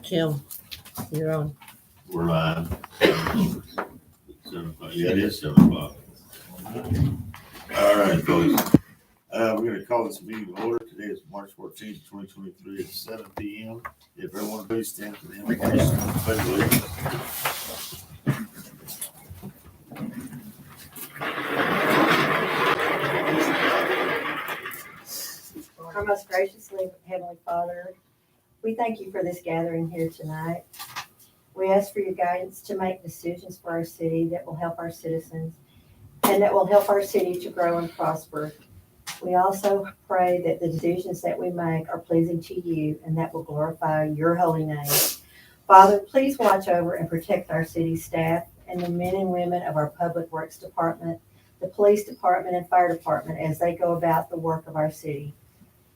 Kim, you're on. We're live. 7 o'clock. Yeah, it is 7 o'clock. All right, folks. We're going to call this meeting to order. Today is March 14th, 2023 at 7 p.m. If everyone please stand for the invocation of the pledge of allegiance. Our most graciously Heavenly Father, we thank you for this gathering here tonight. We ask for your guidance to make decisions for our city that will help our citizens and that will help our city to grow and prosper. We also pray that the decisions that we make are pleasing to you and that will glorify your holy name. Father, please watch over and protect our city staff and the men and women of our public works department, the police department and fire department as they go about the work of our city.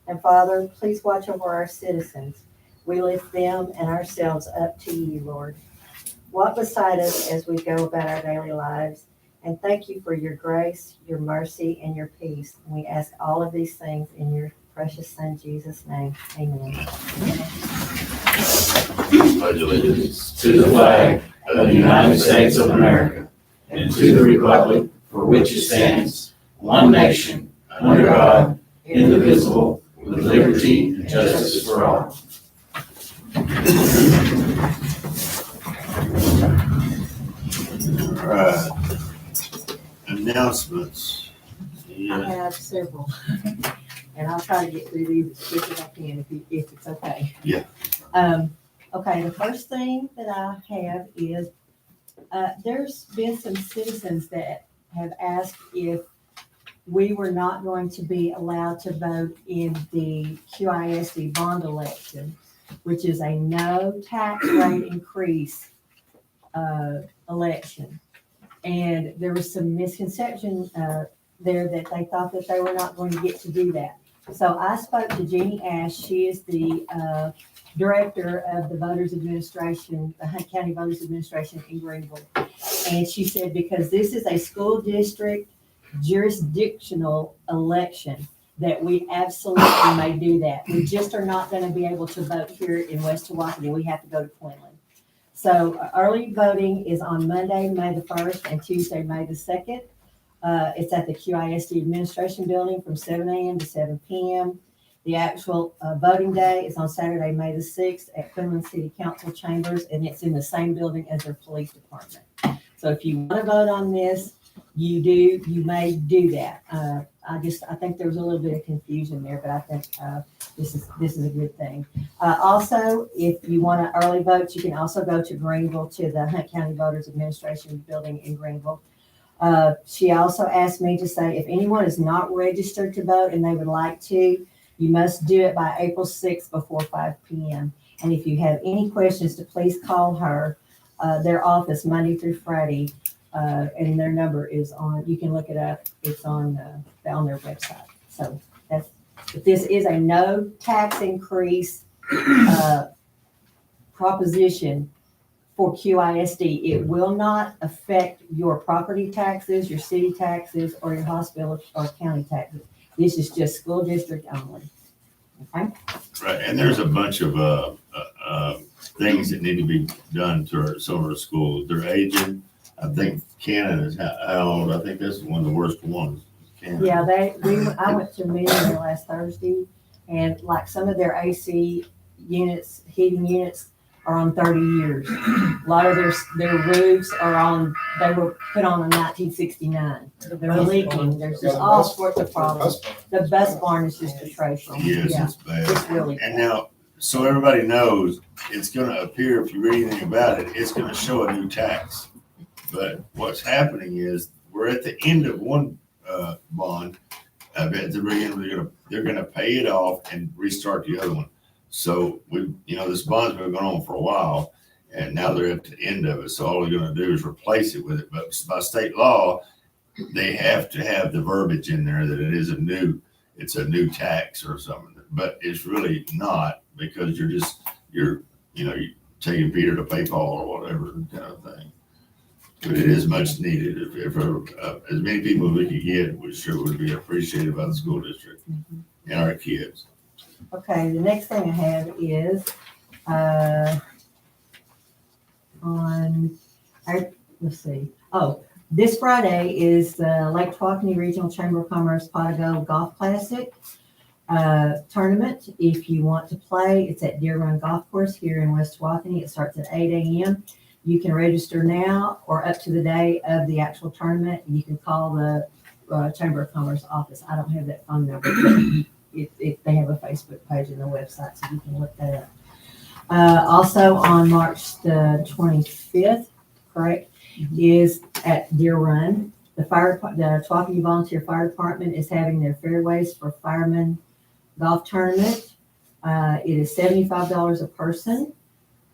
And Father, please watch over our citizens. We lift them and ourselves up to you, Lord. Walk beside us as we go about our daily lives. And thank you for your grace, your mercy, and your peace. And we ask all of these things in your precious Son, Jesus' name. Amen. Pledge allegiance to the flag of the United States of America and to the republic for which it stands, one nation, under God, indivisible, with liberty and justice for all. All right. Announcements. I Yeah. have several. And I'll try to get through these as quick as I can if it's okay. Yeah. Okay, the first thing that I have is there's been some citizens that have asked if we were not going to be allowed to vote in the QISD bond election, which is a no tax rate increase election. And there was some misconception there that they thought that they were not going to get to do that. So I spoke to Jeannie Ash. She is the director of the Voters Administration, the Hunt County Voters Administration in Greenville. And she said, because this is a school district jurisdictional election, that we absolutely may do that. We just are not going to be able to vote here in West Tawakoni. We have to go to Quinlan. So early voting is on Monday, May the 1st and Tuesday, May the 2nd. It's at the QISD Administration Building from 7 a.m. to 7 p.m. The actual voting day is on Saturday, May the 6th at Quinlan City Council Chambers, and it's in the same building as their police department. So if you want to vote on this, you may do that. I think there was a little bit of confusion there, but I think this is a good thing. Also, if you want to early vote, you can also go to Greenville to the Hunt County Voters Administration Building in Greenville. She also asked me to say if anyone is not registered to vote and they would like to, you must do it by April 6th before 5 p.m. And if you have any questions, to please call her, their office Monday through Friday. And their number is on, you can look it up. It's on their website. So but this is a no tax increase proposition for QISD. It will not affect your property taxes, your city taxes, or your hospital or county taxes. This is just school district only. Okay. Right, and there's a bunch of things that need to be done to some of our schools. They're aging. I think Cannon is how old? I think that's one of the worst ones. Cannon. Yeah, I went to a meeting there last Thursday, and like some of their AC units, heating units, are on 30 years. A lot of their roofs they were put on in 1969. They're leaking. There's just all sorts of problems. The bus barn is just atrocious. Yes, Yeah, it's bad. it's really And bad. now, so everybody knows, it's going to appear, if you read anything about it, it's going to show a new tax. But what's happening is we're at the end of one bond. I bet they're going to pay it off and restart the other one. So this bond's been going on for a while, and now they're at the end of it. So all they're going to do is replace it with it. But by state law, they have to have the verbiage in there that it's a new tax or something. But it's really not, because you're taking Peter to pay Paul or whatever kind of thing. But it is much needed. If as many people as we could get, we sure would be appreciated by the school district and our kids. Okay, the next thing I have is on, let's see, this Friday is the Lake Tawakoni Regional Chamber of Commerce Pot of Gold Golf Classic tournament. If you want to play, it's at Deer Run Golf Course here in West Tawakoni. It starts at 8 a.m. You can register now or up to the day of the actual tournament. You can call the Chamber of Commerce office. I don't have that phone number, but they have a Facebook page and a website, so you can look that up. Also on March the 25th, correct, is at Deer Run. The Tawakoni Volunteer Fire Department is having their Fairways for Firemen golf tournament. It is $75 a person.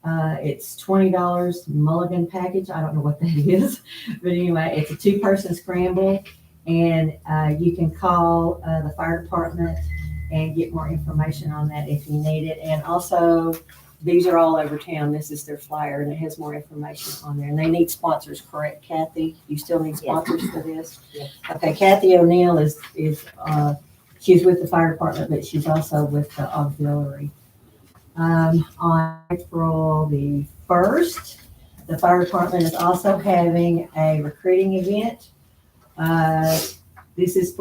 It's $20 mulligan package. I don't know what that is, but anyway, it's a 2-person scramble, and you can call the fire department and get more information on that if you need it. And also, these are all over town. This is their flyer, and it has more information on there. And they need sponsors, correct, Kathy? You still need sponsors for this? Yes. Okay, Kathy O'Neill is she's with the fire department, but she's also with the auxiliary. On April the 1st, the fire department is also having a recruiting event. This is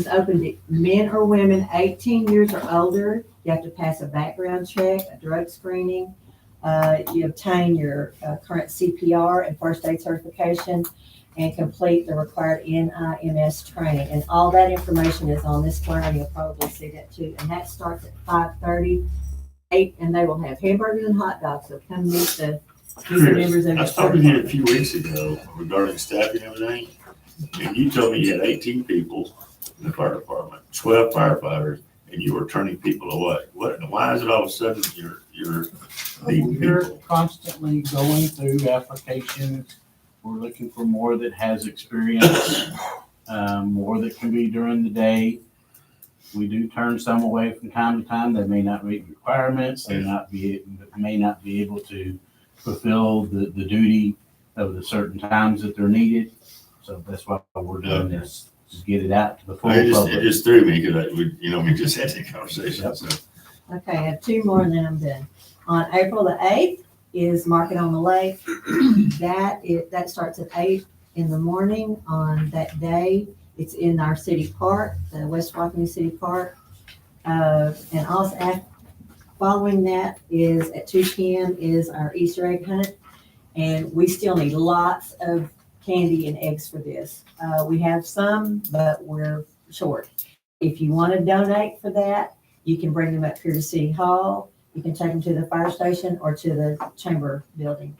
open to men or women 18 years or older. You have to pass a background check, a drug screening. You obtain your current CPR and first aid certification and complete the required NIMS training. And all that information is on this flyer. You'll probably see that too. And that starts at 5:30, 8, and they will have hamburgers and hot dogs. So come meet the members of I your spoke with service. you a few weeks ago regarding staffing and everything, and you told me you had 18 people in the fire department, 12 firefighters, and you were turning people away. Why is it all of a sudden you're needing We're people? constantly going through applications. We're looking for more that has experience, more that can be during the day. We do turn some away from time to time. They may not meet requirements. They may not be able to fulfill the duty of the certain times that they're needed. So that's why we're doing this, to get it out to the full It public. just threw me because we just had that conversation. So Okay, I have 2 more and then I'm done. On April the 8th is Market on the Lake. That starts at 8 in the morning on that day. It's in our city park, the West Tawakoni City Park. And also following that is at 2 p.m. is our Easter egg hunt. And we still need lots of candy and eggs for this. We have some, but we're short. If you want to donate for that, you can bring them up here to City Hall. You can take them to the fire station or to the chamber building.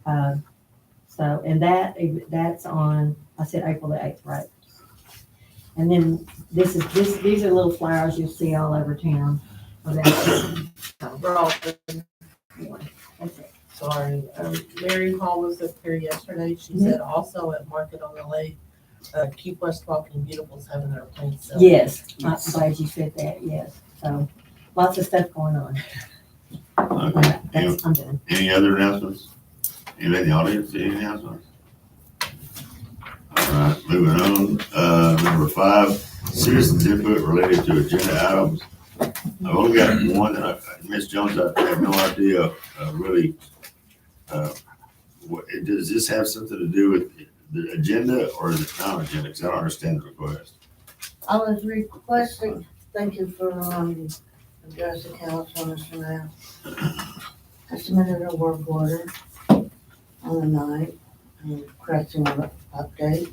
And that's on, I said April the 8th, right? And then these are little flowers you'll see all over town. We're all, That's it. sorry. Mary Hall was up here yesterday. She said also at Market on the Lake, Keep West Tawakoni Beautiful is having their paint sale. Yes, I'm glad you said that, yes. So lots of stuff going on. okay. I'm done. Any other announcements? Anybody in the audience, any announcements? All right, moving on. Number 5, citizens input related to agenda items. I've only got one that Ms. Jones, I have no idea really. Does this have something to do with the agenda or is it non-agenda? Because I don't understand the request. I was requesting, thank you for addressing council, Mr. Mayor. I submitted a work order on the 9th, requesting an update.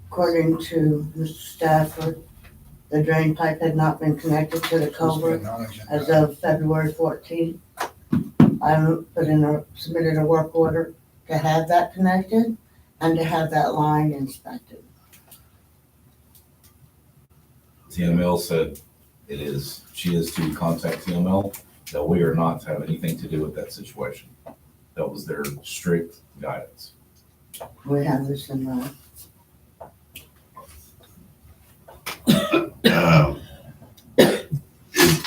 According to Mr. Stafford, the drain pipe had not been connected to the culvert as of February 14th. I submitted a work order to have that connected and to have that line inspected. TML said she is to contact TML, that we are not to have anything to do with that situation. That was their strict guidance. We have this in mind.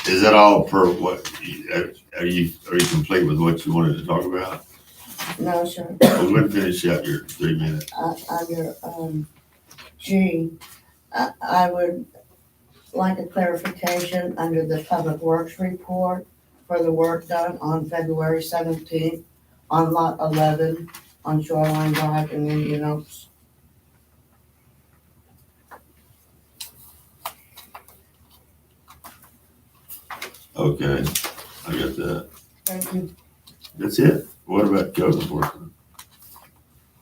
Is that all per what? Are you complete with what you wanted to talk about? No, sir. Well, we're gonna finish out your 3 minutes. Under G, I would like a clarification under the Public Works report for the work done on February 17th on Lot 11 on Shoreline Drive in Indian Oaks. Okay, I got that. Thank you. That's it. What about code enforcement?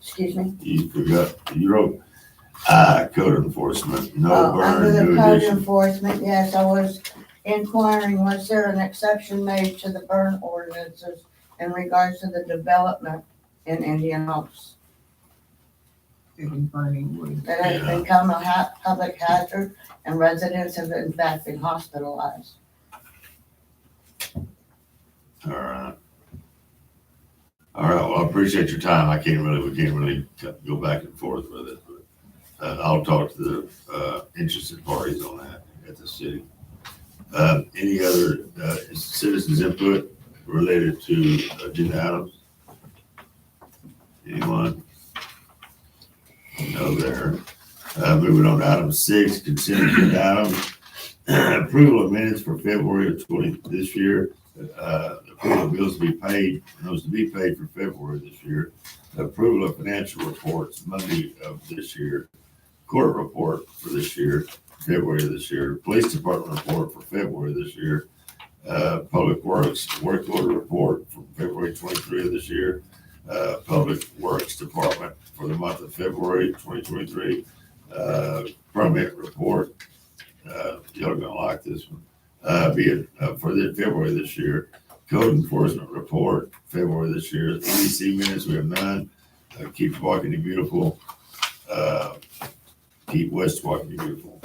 Excuse me? You forgot, you wrote, code enforcement, no Under burn, the new code addition. enforcement, yes, I was inquiring, was there an exception made to the burn ordinances in regards to the development in Indian Oaks? Burning wood. That has become a public hazard and residents have in fact been hospitalized. All right. All right, well, I appreciate your time. We can't really go back and forth with it, but I'll talk to the interested parties on that at the city. Any other citizens input related to agenda items? Anyone? No there. Moving on to item 6, consent agenda items. Approval of minutes for February of this year. Approval of bills to be paid, those to be paid for February this year. Approval of financial reports Monday of this year. Court report for this year, February of this year. Police department report for February this year. Public works work order report for February 23 of this year. Public works department for the month of February 2023. Permit report. Y'all are gonna like this one. For the February this year. Code enforcement report, February this year. EDC minutes, we have none. Keep Tawakoni beautiful. Keep West Tawakoni beautiful.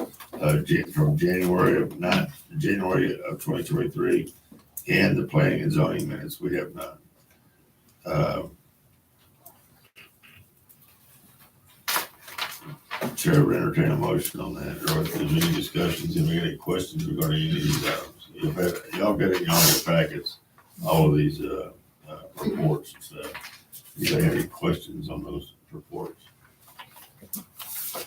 From January of 2023. And the planning and zoning minutes, we have none. Chair would entertain a motion on that, or if there's any discussions, if you have any questions regarding any of these items. Y'all get it in all your packets, all of these reports and stuff. If you have any questions on those reports?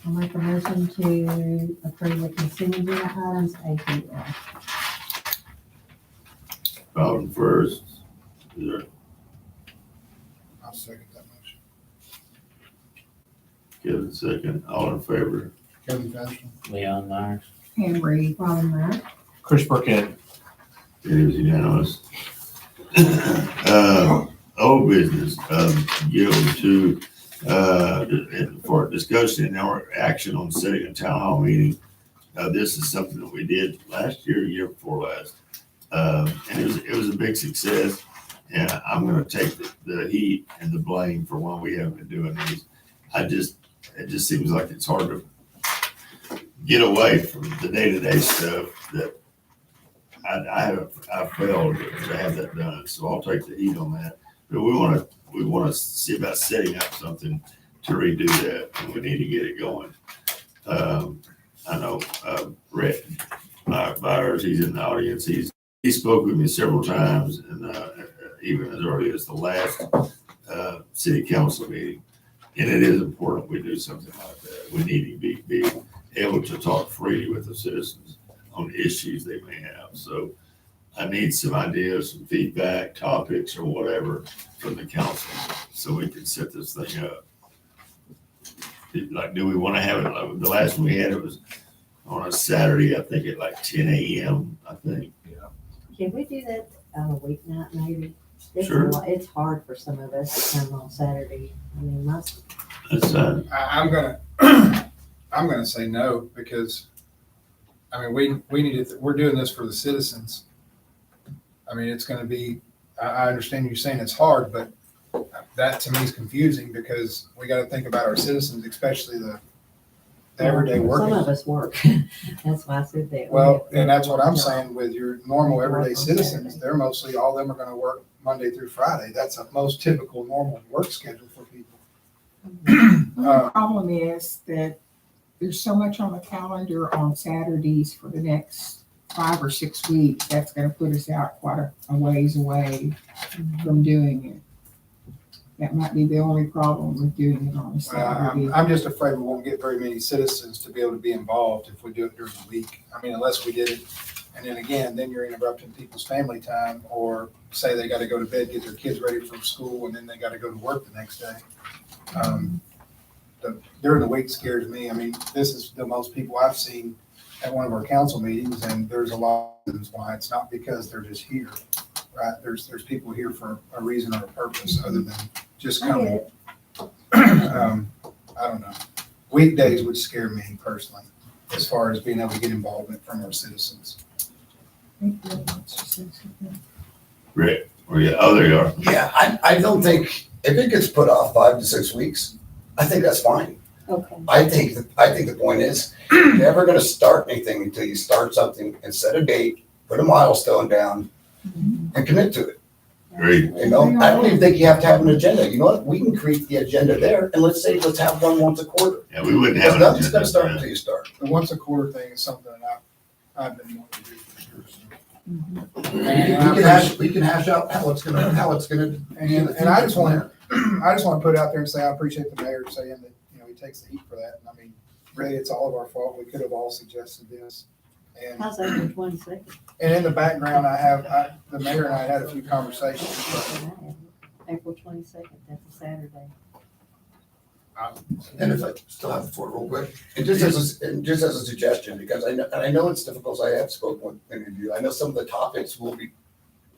I'll make a motion to approve the consent agenda items A through F. Bowden first, is there, I'll second that motion. Kevin second, all in favor? Kevin Fashman. Leon Myers. Pam Reed. Robin Meyer. Chris Burkett. It is unanimous. Old business, yield to, for discussion or action on setting a town hall meeting. This is something that we did last year before last. And it was a big success. And I'm gonna take the heat and the blame for why we haven't been doing these. It just seems like it's hard to get away from the day-to-day stuff that I failed to have that done, so I'll take the heat on that. But we want to see about setting up something to redo that, and we need to get it going. I know Rick Byers, he's in the audience. He spoke with me several times, and even as early as the last city council meeting. And it is important we do something like that. We need to be able to talk freely with the citizens on issues they may have. So I need some ideas, some feedback, topics, or whatever from the council so we can set this thing up. Like, do we want to have it? Like, the last one we had, it was on a Saturday, I think at like 10 a.m., I think. Can we do that on a weeknight maybe? Sure. It's hard for some of us to come on Saturday. I mean, That's I'm gonna say no, because, I mean, we need it, we're doing this for the citizens. I mean, it's gonna be, I understand you saying it's hard, but that to me is confusing, because we gotta think about our citizens, especially the everyday some of workers. us work. That's why I said that. Well, and that's what I'm saying with your normal everyday citizens, they're mostly, all of them are gonna work Monday through Friday. That's a most typical normal work schedule for people. The problem is that there's so much on the calendar on Saturdays for the next 5 or 6 weeks. That's gonna put us out quite a ways away from doing it. That might be the only problem with doing it on a Saturday. I'm just afraid we won't get very many citizens to be able to be involved if we do it during the week. I mean, unless we did it And then again, then you're interrupting people's family time, or say they gotta go to bed, get their kids ready for school, and then they gotta go to work the next day. During the week scares me. I mean, this is the most people I've seen at one of our council meetings, and there's a lot of reasons why. It's not because they're just here, right? There's people here for a reason or a purpose other than just I get coming. it. I don't know. Weekdays would scare me personally, as far as being able to get involvement from our citizens. Rick, where you, oh, there you are. Yeah, I don't think, if it gets put off 5 to 6 weeks, I think that's fine. Okay. I think the point is, you're never gonna start anything until you start something and set a date, put a milestone down, and commit to it. Great. You know, I don't even think you have to have an agenda. You know what? We can create the agenda there, and let's have one once a quarter. Yeah, we wouldn't have Because an nothing's gonna start agenda. until you start. The once a quarter thing is something that I've been wanting to do for sure. We can hash out how it's gonna. And I just want to put it out there and say, I appreciate the mayor saying that, you know, he takes the heat for that. And I mean, really, it's all of our fault. We could have all suggested this. And How's that for 22nd? And in the background, the mayor and I had a few conversations. April 22nd, that's a Saturday. And if I still have the floor real quick, and just as a suggestion, because I know it's difficult, I have spoken with many of you, I know some of the topics will be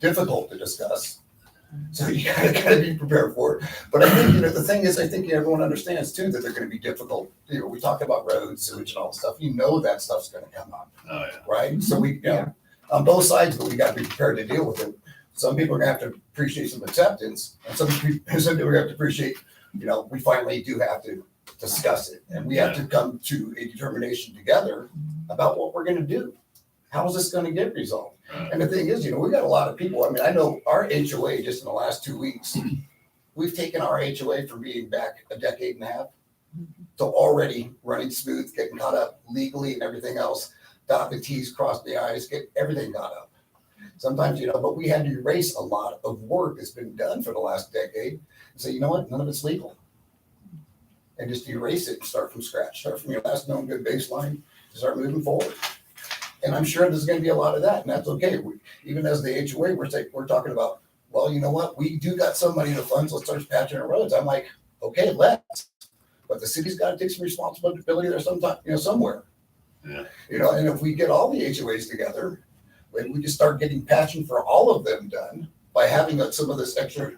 difficult to discuss. So you gotta be prepared for it. But I think, the thing is, I think everyone understands too, that they're gonna be difficult. We talk about roads, sewage and all the stuff, that stuff's gonna come up, Oh, yeah. right? So on both sides, but we gotta be prepared to deal with it. Some people are gonna have to appreciate some acceptance, and some people are gonna have to appreciate, we finally do have to discuss it, and we have to come to a determination together about what we're gonna do. How is this gonna get resolved? And the thing is, we got a lot of people. I mean, I know our HOA just in the last 2 weeks, we've taken our HOA from being back a decade and a half to already running smooth, getting caught up legally and everything else. Dot the T's, cross the I's, get everything caught up. Sometimes, but we had to erase a lot of work that's been done for the last decade and say, you know what, none of it's legal. And just erase it and start from scratch, start from your last known good baseline, start moving forward. And I'm sure there's going to be a lot of that, and that's okay. Even as the HOA, we're talking about, well, you know what? We do got some money in the funds. Let's start patching our roads. I'm like, okay, let's. But the city's got to take some responsibility there sometime, somewhere. Yeah. And if we get all the HOAs together, when we can start getting patching for all of them done by having some of this extra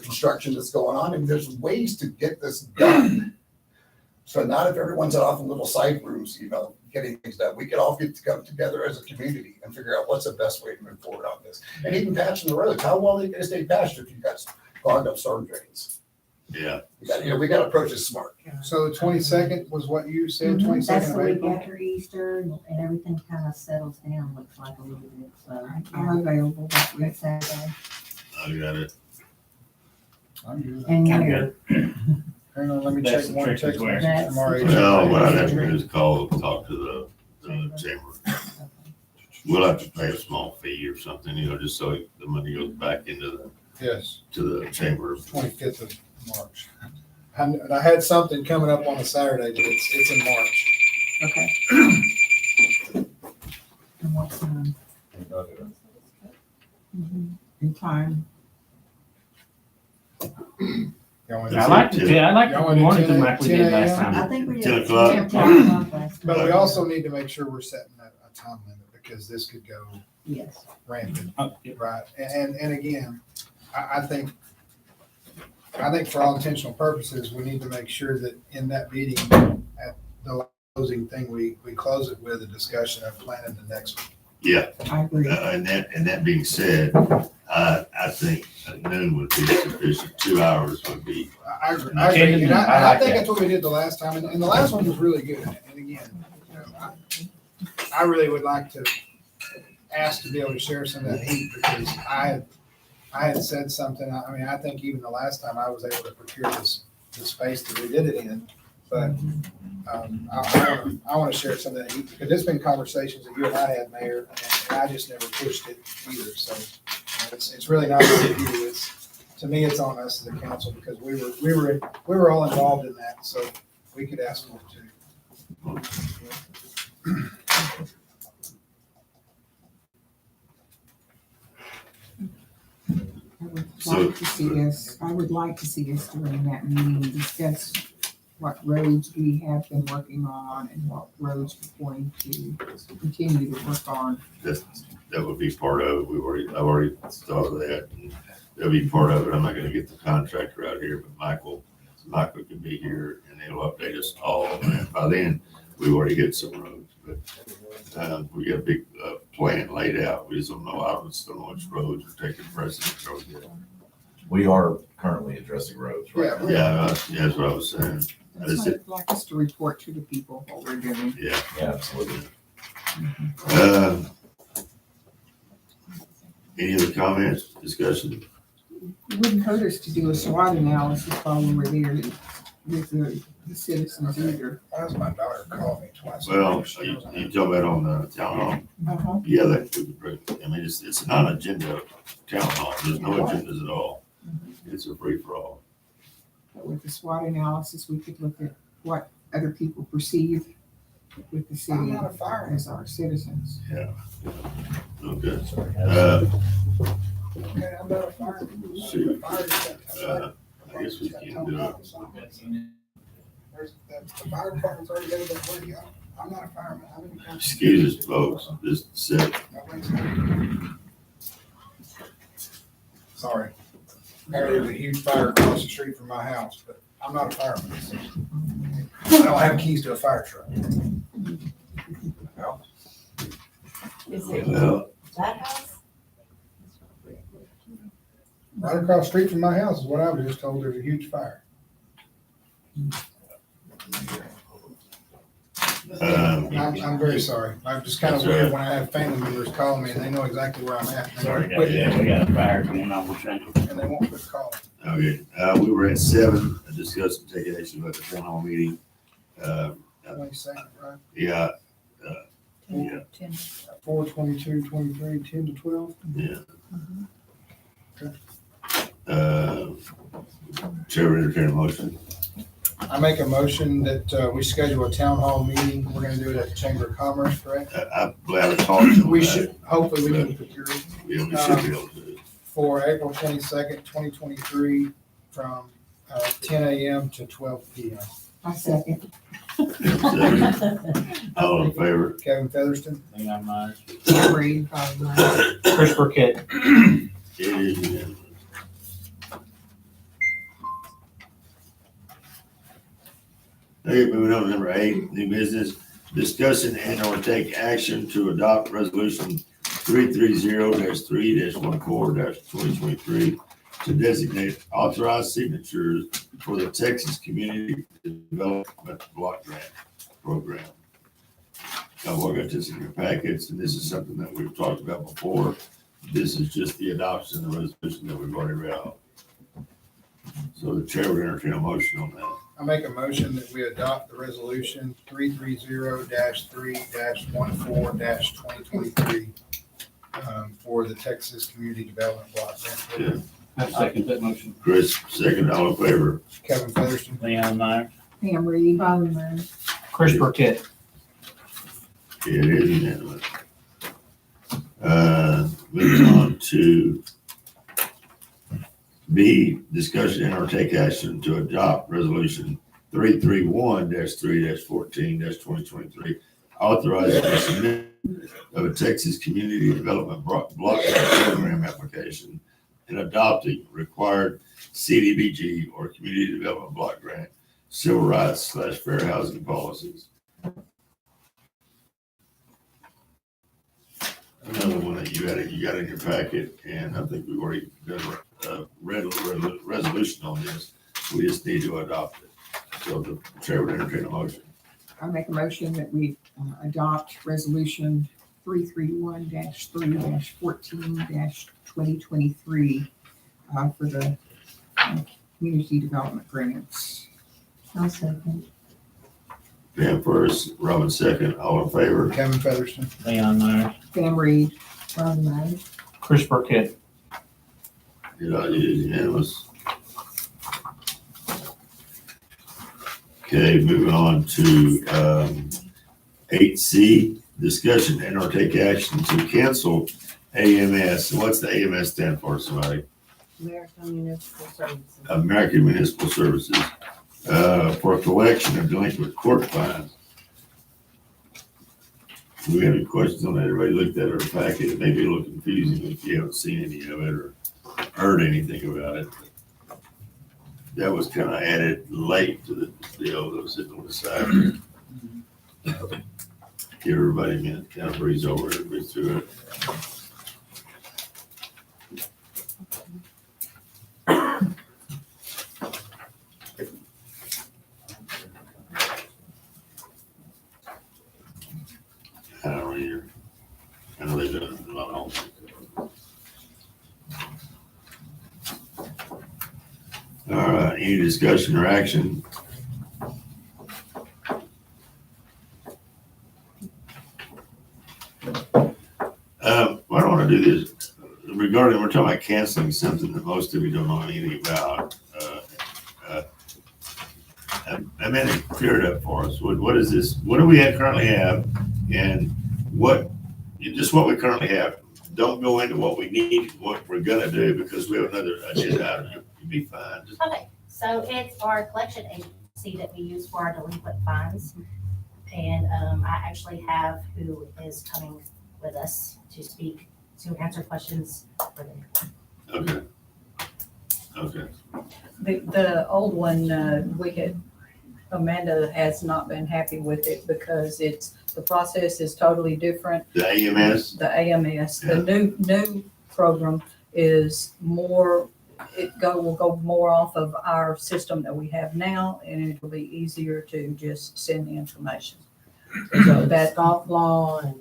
construction that's going on, and there's ways to get this done. So not if everyone's off in little side rooms, getting things done. We could all get to come together as a community and figure out what's the best way to move forward on this. And even patching the roads. How well are they going to stay patched if you got clogged up storm drains? Yeah. We got to approach it smart. So the 22nd was what you said, That's 22nd the of week April? after Easter, and everything kind of settles down, looks like a little bit, so. I'm available that week. That's Saturday. I got it. I'm good. And I'm you're, Hang on, let me That's check the one trick text is where- message from our Well, what I'd have to HOA. do is talk to the chamber. We'll have to pay a small fee or something, just so the money goes back into Yes, the chamber. 25th of March. I had something coming up on a Saturday, but it's in March. okay. And what time? In time. Y'all wanna do Yeah, I like the, I like Y'all the wanna do morning 10 like we did last a.m.? I time. think we did. 10 o'clock. 10 o'clock last time. But we also need to make sure we're setting a time limit, because this could go Yes. rampant, Oh, yeah. right? And again, I think for all intentional purposes, we need to make sure that in that meeting, at the closing thing, we close it with a discussion of planning the next one. Yeah, I agree. and that being said, I think noon would be sufficient. 2 hours would be. I agree. And I I like think that. that's what we did the last time, and the last one was really good. And again, I really would like to ask to be able to share some of that heat, because I had said something. I think even the last time I was able to procure the space that we did it in, but I want to share some of that heat, because there's been conversations that you and I had, Mayor, and I just never pushed it either. So it's really not on you. To me, it's on us as a council, because we were all involved in that, so we could ask for it too. like to see us, I would like to see us during that meeting discuss what roads we have been working on and what roads we're going to continue to work on. That would be part of it. I've already thought of that. And that'll be part of it. I'm not gonna get the contractor out here, but Michael can be here and he'll update us all. And by then, we've already hit some roads, but, we got a big, plan laid out. We just don't know, I just don't know which roads are taking precedence over there. We are currently addressing roads, right? Yeah. Yeah, that's what I was saying. That's why I'd like us to report to the people what we're doing. Yeah. Yeah, absolutely. Any other comments, discussion? It wouldn't hurt us to do a SWOT analysis while we were there with the citizens either. That's my daughter called me twice. Well, you talk about on the town hall. Uh-huh. Yeah, that would be great. I mean, it's a non-agenda town hall. There's no agendas at all. It's a free-for-all. But with the SWOT analysis, we could look at what other people perceive with the I'm city not a fireman. as our citizens. Okay. Okay, I'm not a fireman. Shoot. Fire- I guess we can do it. The fire department's already got it ready. I'm not a fireman. I'm in the Excuse us, folks. Just sit. Sorry. There's a huge fire across the street from my house, but I'm not a fireman. I don't have keys to a fire truck. Is it Well, that house? Right across the street from my house is what I was just told. There's a huge fire. I'm very sorry. I'm just kind of That's all weird right. when I have family members calling me and they know exactly where I'm at. and they Sorry, won't guys, quit- yeah, we got a fire going on, we're trying to. And they won't quit calling. okay. We were at 7, discuss and take action about the town hall meeting. What are you saying, right? Yeah. Yeah, 4/22/23, 10 to 12. yeah. Okay. Chair, entertain a motion. I make a motion that we schedule a town hall meeting. We're gonna do it at the Chamber of Commerce, correct? I'm glad I talked to them. We about should, hopefully we can procure it Yeah, we should be able to. for April 22nd, 2023, from 10 a.m. to 12 p.m. I second. All in favor? Kevin Featherston. Leon Myers. Read. Chris Burkett. It is unanimous. Okay, moving on to number 8, new business, discussion and or take action to adopt resolution 330-3-14-2023 to designate authorized signatures for the Texas Community Development Block Grant Program. I've got this in your packets, and this is something that we've talked about before. This is just the adoption of the resolution that we've already read out. So the chair would entertain a motion on that. I make a motion that we adopt the resolution 330-3-14-2023 for the Texas Community Development Block Grant Program. I second that motion. Chris, second, all in favor? Kevin Featherston. Leon Myers. Pam Reed. Chris Burkett. It is unanimous. Moving on to B, discussion and or take action to adopt resolution 331-3-14-2023, authorizing the submission of a Texas Community Development Block Grant Program application and adopting required CDBG or Community Development Block Grant civil rights / fair housing policies. Another one that you got in your packet, and I think we've already done a resolution on this. We just need to adopt it. So the chair would entertain a motion. I make a motion that we adopt resolution 331-3-14-2023 for the community development grants. I'll second. Pam first, Robin second, all in favor? Kevin Featherston. Leon Myers. Pam Reed. Ron Meyer. Chris Burkett. It is unanimous. Okay, moving on to 8C, discussion and or take action to cancel AMS. What's the AMS stand for, somebody? American Municipal Services. American Municipal Services, for collection of delinquent court fines. Do we have any questions on that? Everybody looked at our packet. It may be a little confusing if you haven't seen any of it or heard anything about it. That was kind of added late to the deal that was sitting on the side. Give everybody a minute, kind of breeze over it, breeze through it. I don't read it. I know they've done a lot of. All right, any discussion or action? I don't want to do this regarding, we're talking about canceling something that most of you don't know anything about. I mean, clear it up for us. What is this? What do we currently have? And just what we currently have. Don't go into what we need, what we're gonna do, because we have another agenda item. You'll be fine. Just Okay, so it's our collection agency that we use for our delinquent fines. And I actually have who is coming with us to speak, to answer questions for them. okay. Okay. The old one, Amanda has not been happy with it because the process is totally different. The AMS. The AMS, the new program is more, will go more off of our system that we have now, and it'll be easier to just send the information. So that, Scoff law and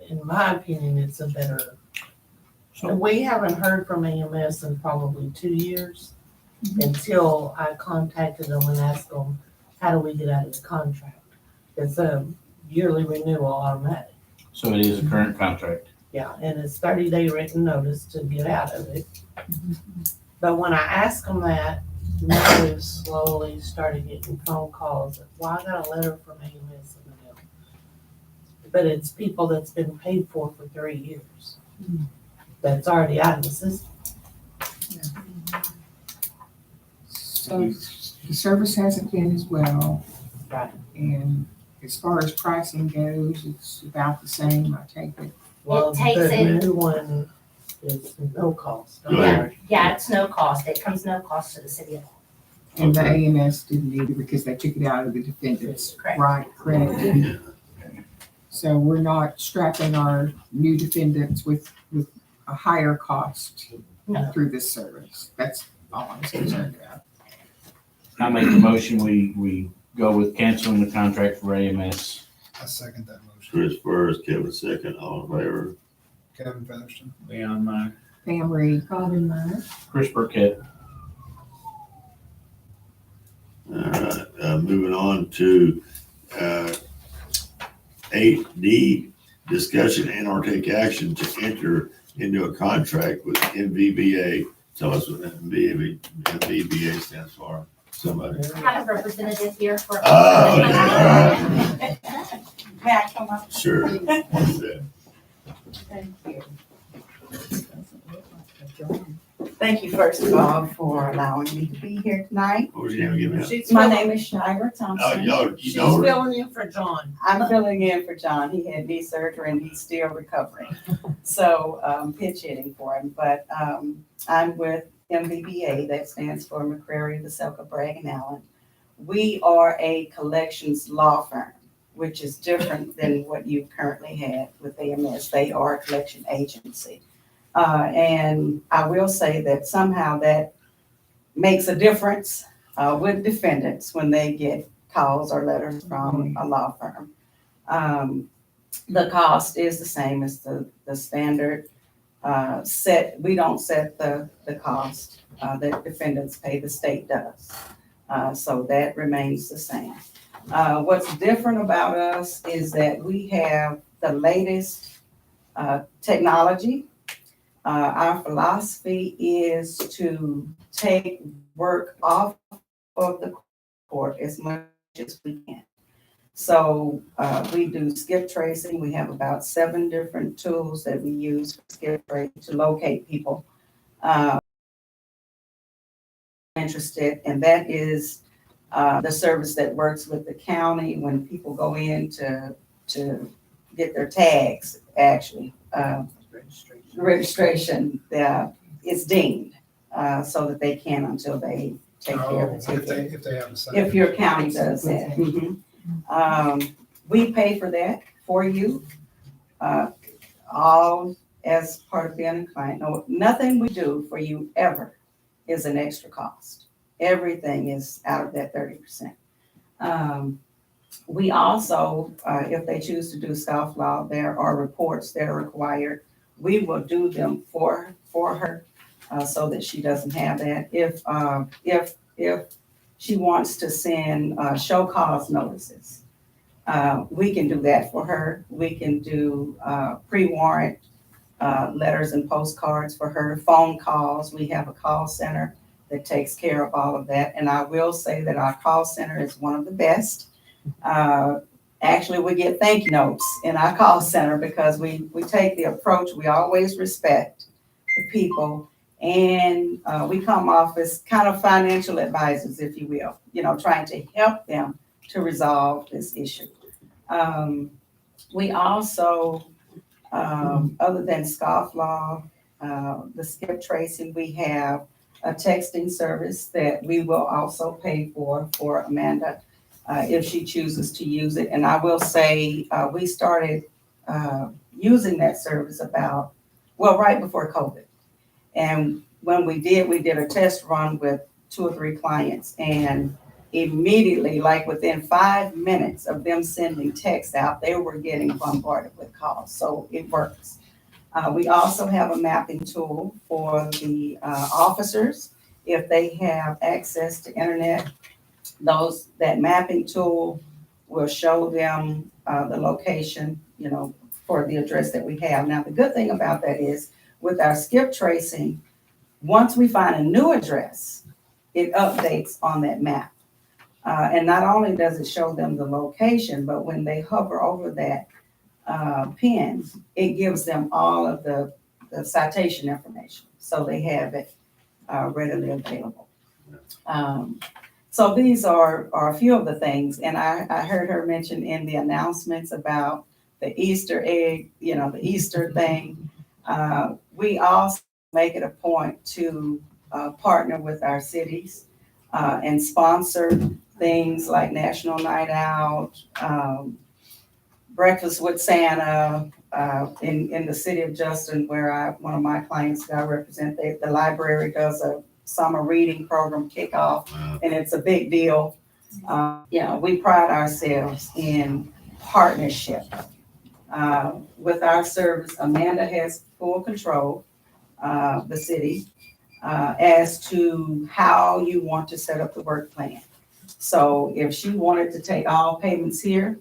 in my opinion, it's a better. And we haven't heard from AMS in probably 2 years until I contacted them and asked them, how do we get out of the contract? It's a yearly renewal automatic. So it is a current contract. Yeah, and it's 30-day written notice to get out of it. But when I asked them that, now we've slowly started getting phone calls. Well, I got a letter from AMS in the mail. But it's people that's been paid for 3 years. That's already out of the system. So the service hasn't been as well. Right. And as far as pricing goes, it's about the same, I take it. Well, takes the it- new one is no cost. Go ahead. Yeah, it's no cost. It comes no cost to the city at all. And the Okay. AMS didn't either because they took it out of the defendants. Correct. Right, correct. So we're not strapping our new defendants with a higher cost No. through this service. That's all I was concerned about. I make the motion, we go with canceling the contract for AMS. I second that motion. Chris first, Kevin second, all in favor? Kevin Featherston. Leon Meyer. Pam Reed. Robin Meyer. Chris Burkett. All right, moving on to 8D, discussion and or take action to enter into a contract with MVBA. Tell us what MVBA stands for, somebody. I have a representative here for. Oh, okay, all right. May I come up? Sure. What's that? Thank you. Thank you, first of all, for allowing me to be here tonight. What was your name again? My name is Shira Oh, Thompson. you She's know her? filling in for John. I'm filling in for John. He had knee surgery and he's still recovering. So pitch hitting for him. But I'm with MVBA, that stands for McCrary, Veselka, Bragg and Allen. We are a collections law firm, which is different than what you currently have with AMS. They are a collection agency. And I will say that somehow that makes a difference with defendants when they get calls or letters from a law firm. The cost is the same as the standard set. We don't set the cost that defendants pay, the state does. So that remains the same. What's different about us is that we have the latest technology. Our philosophy is to take work off of the court as much as we can. So we do skip tracing. We have about 7 different tools that we use for skip tracing to locate people interested, and that is the service that works with the county when people go in to get their tags, actually. Registration is deemed so that they can until they take care of Oh, it. if they have a site. If your county does that. Mhm. We pay for that for you, all as part of being a client. No, nothing we do for you ever is an extra cost. Everything is out of that 30%. We also, if they choose to do scofflaw, there are reports that are required. We will do them for her so that she doesn't have that. If she wants to send show cause notices, we can do that for her. We can do pre-warrant letters and postcards for her, phone calls. We have a call center that takes care of all of that. And I will say that our call center is one of the best. Actually, we get thank you notes in our call center because we take the approach, we always respect the people. And we come off as kind of financial advisors, if you will, trying to help them to resolve this issue. We also, other than scofflaw, the skip tracing, we have a texting service that we will also pay for Amanda if she chooses to use it. And I will say we started using that service right before COVID. And when we did a test run with 2 or 3 clients, and immediately, like within 5 minutes of them sending text out, they were getting bombarded with calls. So it works. We also have a mapping tool for the officers. If they have access to internet, that mapping tool will show them the location, for the address that we have. Now, the good thing about that is with our skip tracing, once we find a new address, it updates on that map. And not only does it show them the location, but when they hover over that pin, it gives them all of the citation information. So they have it readily available. So these are a few of the things. And I heard her mention in the announcements about the Easter egg, the Easter thing. We also make it a point to partner with our cities and sponsor things like National Night Out, Breakfast with Santa, in the city of Justin, where one of my clients that I represent, the library does a summer reading program kickoff, and it's a big deal. We pride ourselves in partnership with our service. Amanda has full control, the city, as to how you want to set up the work plan. So if she wanted to take all payments here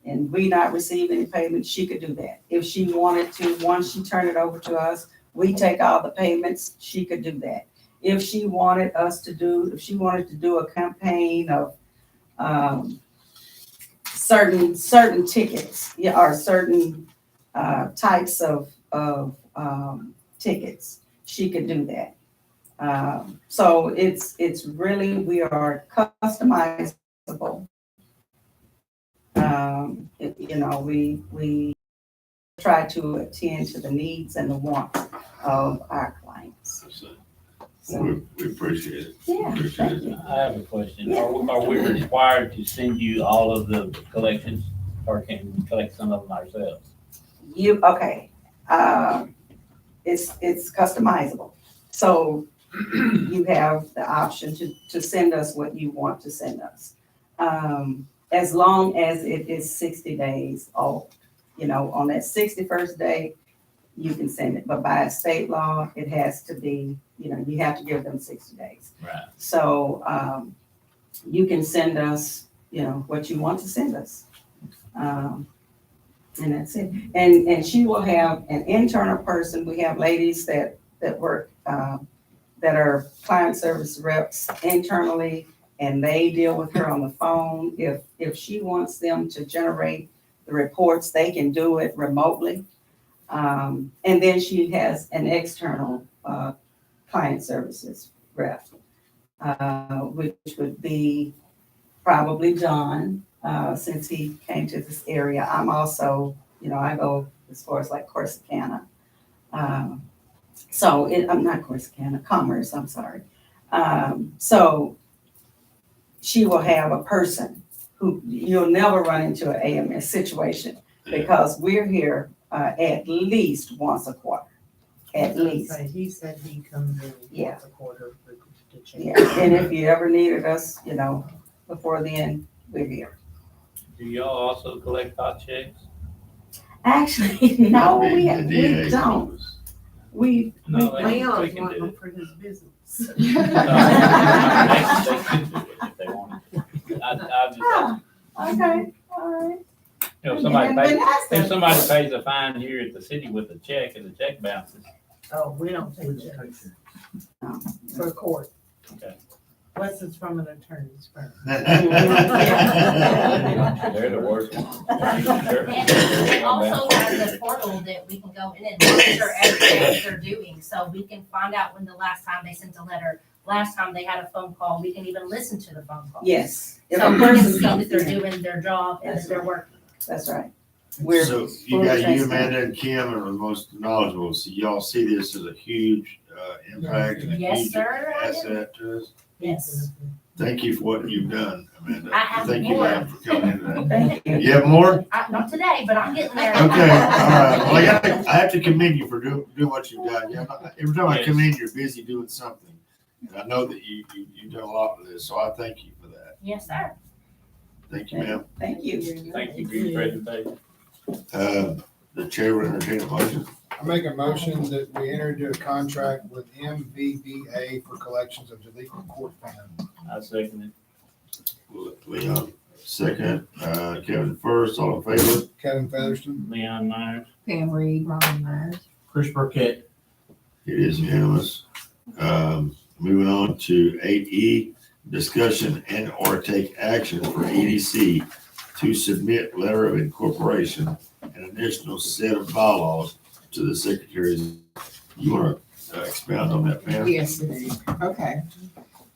and we not receive any payments, she could do that. If she wanted to, once she turned it over to us, we take all the payments, she could do that. If she wanted to do a campaign of certain tickets, or certain types of tickets, she could do that. So it's really, we are customizable. We try to attend to the needs and the wants of our clients. We appreciate it. Yeah, Appreciate thank it. you. I have a question. Yeah. Are we required to send you all of the collections, or can we collect some of them ourselves? Okay. It's customizable. So you have the option to send us what you want to send us. As long as it is 60 days old. On that 61st day, you can send it. But by state law, it has to be, you have to give them 60 days. Right. So you can send us, what you want to send us. And that's it. And she will have an internal person. We have ladies that work, that are client service reps internally, and they deal with her on the phone. If she wants them to generate the reports, they can do it remotely. And then she has an external client services rep, which would be probably John, since he came to this area. I'm also, I go as far as like Corsicana. I'm not Corsicana, Commerce, I'm sorry. So she will have a person who you'll never run into an AMS situation because we're here at least once a quarter, at least. He said he comes in Yeah. once a quarter to check. Yeah, and if you ever needed us, before then, we're here. Do y'all also collect hot checks? Actually, no, we DA. don't. We, No, they Leon's can wanting do them it. for his business. No, they can do it if they want to. I just, okay, all right. if somebody Haven't been pays, asked if that. somebody pays a fine here at the city with a check and the check bounces, Oh, we don't take checks for court. okay. Unless it's from an attorney's firm. They're the worst ones. And also have the portal that we can go in and monitor everything they're doing, so we can find out when the last time they sent a letter, last time they had a phone call, we can even listen to the phone call. Yes. If So a we can person see comes that they're in, doing their job and that they're working. that's right. We're So fully you got you, transparent. Amanda, and Kim are the most knowledgeable, so y'all see this as a huge impact and a Yes, huge sir, I do. asset to us. Yes. Thank you for what you've done, Amanda. I have Thank you, more. ma'am, for coming into that. Thank you. You have more? Not today, but I'm getting there. Okay, all right. Well, I have to commend you for doing what you've done. Yeah, every time I come in, you're busy doing something. And I know that you've done a lot with this, so I thank you for that. Yes, sir. Thank you, ma'am. Thank you. Thank you for your presentation. The chair will entertain a motion. I make a motion that we enter into a contract with MVBA for collections of delinquent court funds. I second Leon, second. Kevin first, all in favor? Kevin Featherston. it. Leon Myers. Pam Reed. Ron Myers. Chris Burkett. It is unanimous. Moving on to 8E, discussion and or take action for EDC to submit letter of incorporation and additional set of bylaws to the secretaries. You want to expound on that, Pam? Yes, indeed. Okay.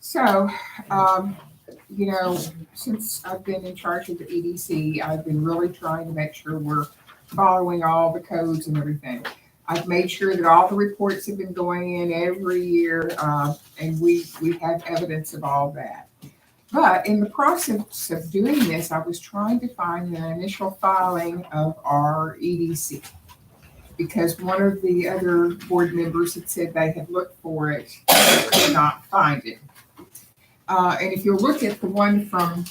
So, since I've been in charge of the EDC, I've been really trying to make sure we're following all the codes and everything. I've made sure that all the reports have been going in every year, and we have evidence of all that. But in the process of doing this, I was trying to find an initial filing of our EDC because one of the other board members had said they had looked for it, but could not find it. And if you look at the one from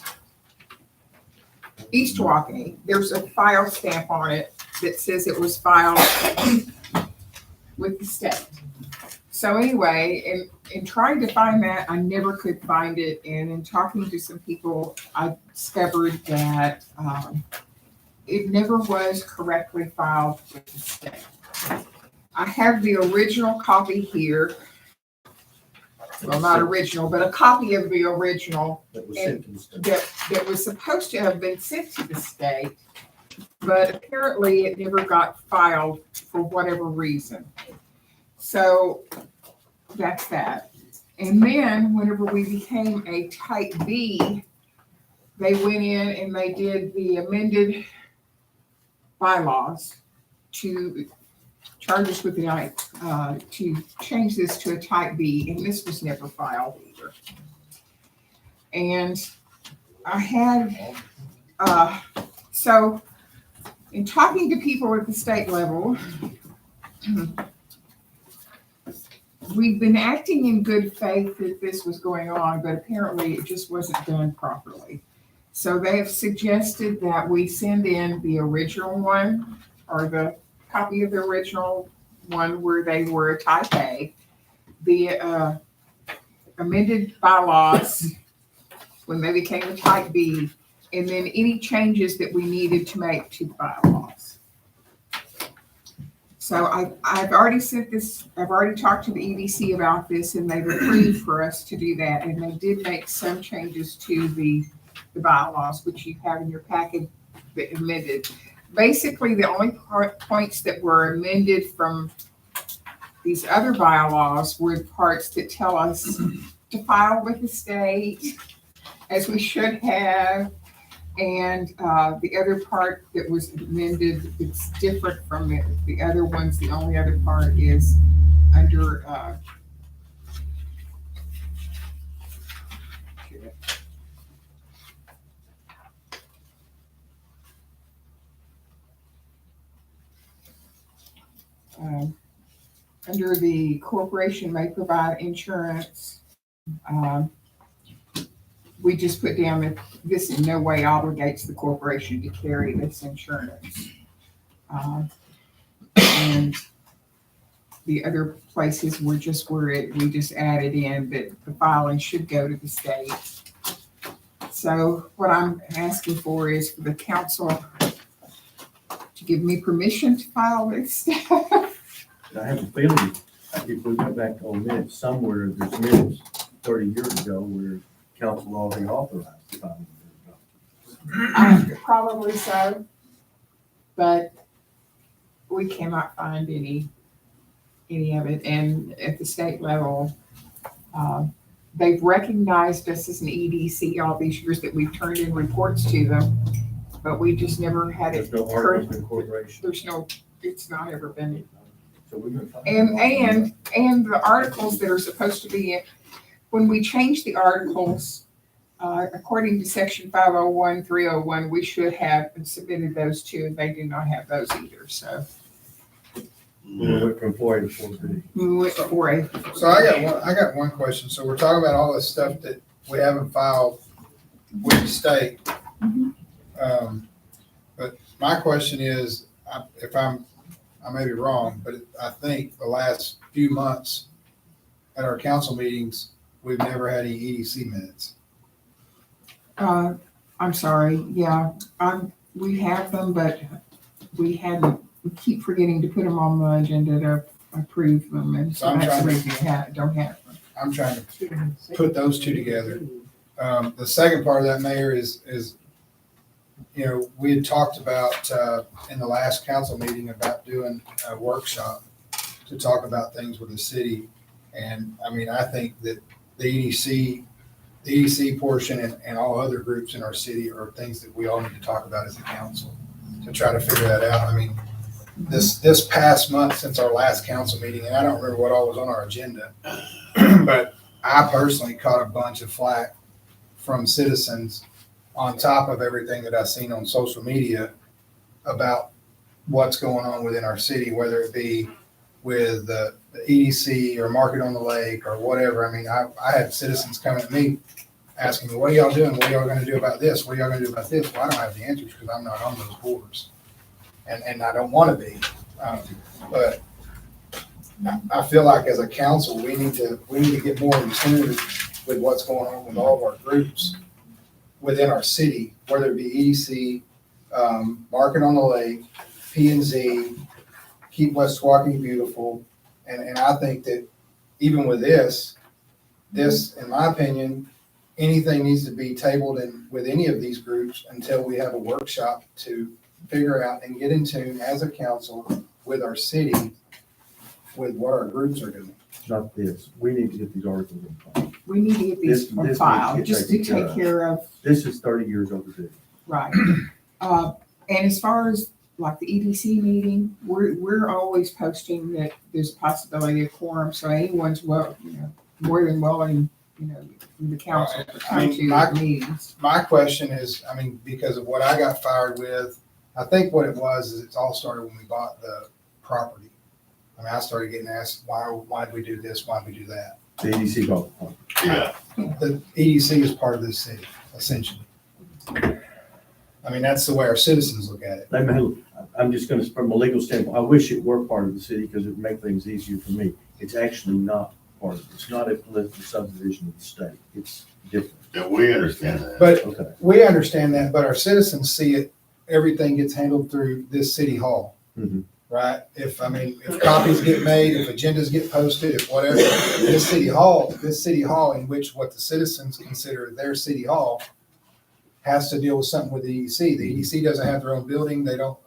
East Tawakoni, there's a file stamp on it that says it was filed with the state. So anyway, in trying to find that, I never could find it. And in talking to some people, I discovered that it never was correctly filed with the state. I have the original copy here. Well, not original, but a copy of the original That was sent to the state. that was supposed to have been sent to the state, but apparently it never got filed for whatever reason. So that's that. And then whenever we became a type B, they went in and they did the amended bylaws to charge us with the to change this to a type B, and this was never filed either. And I had, so in talking to people at the state level, we've been acting in good faith that this was going on, but apparently it just wasn't done properly. So they have suggested that we send in the original one or the copy of the original one where they were a type A, the amended bylaws when they became a type B, and then any changes that we needed to make to the bylaws. So I've already sent this, I've already talked to the EDC about this, and they've approved for us to do that. And they did make some changes to the bylaws, which you have in your packet that amended. Basically, the only points that were amended from these other bylaws were the parts that tell us to file with the state, as we should have. And the other part that was amended, it's different from the other ones. The only other part is under under the corporation may provide insurance. We just put down that this in no way obligates the corporation to carry this insurance. And the other places were just where we just added in that the filing should go to the state. So what I'm asking for is for the council to give me permission to file this stuff. I have a feeling, if we went back on minutes somewhere, there's minutes 30 years ago where council already authorized the filing. Probably so, but we cannot find any of it. And at the state level, they've recognized us as an EDC all these years that we've turned in reports to them, but we just never had it. There's no articles of incorporation. There's no, it's not ever been. So we're gonna find And the articles that are supposed to be in, when we change the articles, according to section 501, 301, we should have submitted those too, and they do not have those either, so. we went from 4A to 4B. We went to 4A. So I got one question. So we're talking about all this stuff that we haven't filed with the state. But my question is, I may be wrong, but I think the last few months at our council meetings, we've never had any EDC minutes. I'm sorry, yeah, we have them, but we keep forgetting to put them on the agenda to approve them, and So so I'm that's the trying reason we don't have them. I'm trying to put those two together. The second part of that, Mayor, is, you know, we had talked about, in the last council meeting about doing a workshop to talk about things with the city. And I mean, I think that the EDC portion and all other groups in our city are things that we all need to talk about as a council to try to figure that out. I mean, this past month since our last council meeting, and I don't remember what all was on our agenda, but I personally caught a bunch of flack from citizens on top of everything that I've seen on social media about what's going on within our city, whether it be with the EDC or Market on the Lake or whatever. I mean, I had citizens coming at me asking me, what are y'all doing? What are y'all going to do about this? What are y'all going to do about this? Well, I don't have the answers because I'm not on those boards. And I don't want to be. But I feel like as a council, we need to get more in tune with what's going on with all of our groups within our city, whether it be EDC, Market on the Lake, P&Z, Keep West Tawakoni Beautiful. And I think that even with this, in my opinion, anything needs to be tabled with any of these groups until we have a workshop to figure out and get in tune as a council with our city, with what our groups are doing. Not this. We need to get these articles in file. We need to get these This on needs file, to get just to taken care take of. care of, This is 30 years overdue. right. And as far as like the EDC meeting, we're always posting that there's a possibility of quorum, so anyone's more than willing, from the council to come to the meetings. My question is, I mean, because of what I got fired with, I think what it was is it's all started when we bought the property. I mean, I started getting asked, why'd we do this? Why'd we do that? The EDC got the point. Yeah. The EDC is part of this city, essentially. I mean, that's the way our citizens look at it. I'm just gonna, from a legal standpoint, I wish it were part of the city because it would make things easier for me. It's actually not part of it. It's not a political subdivision of the state. It's different. Yeah, we understand that. But Okay. we understand that, but our citizens see it, everything gets handled through this city hall. Mhm. right? If copies get made, if agendas get posted, if whatever, this city hall in which what the citizens consider their city hall has to deal with something with the EDC. The EDC doesn't have their own building. They don't,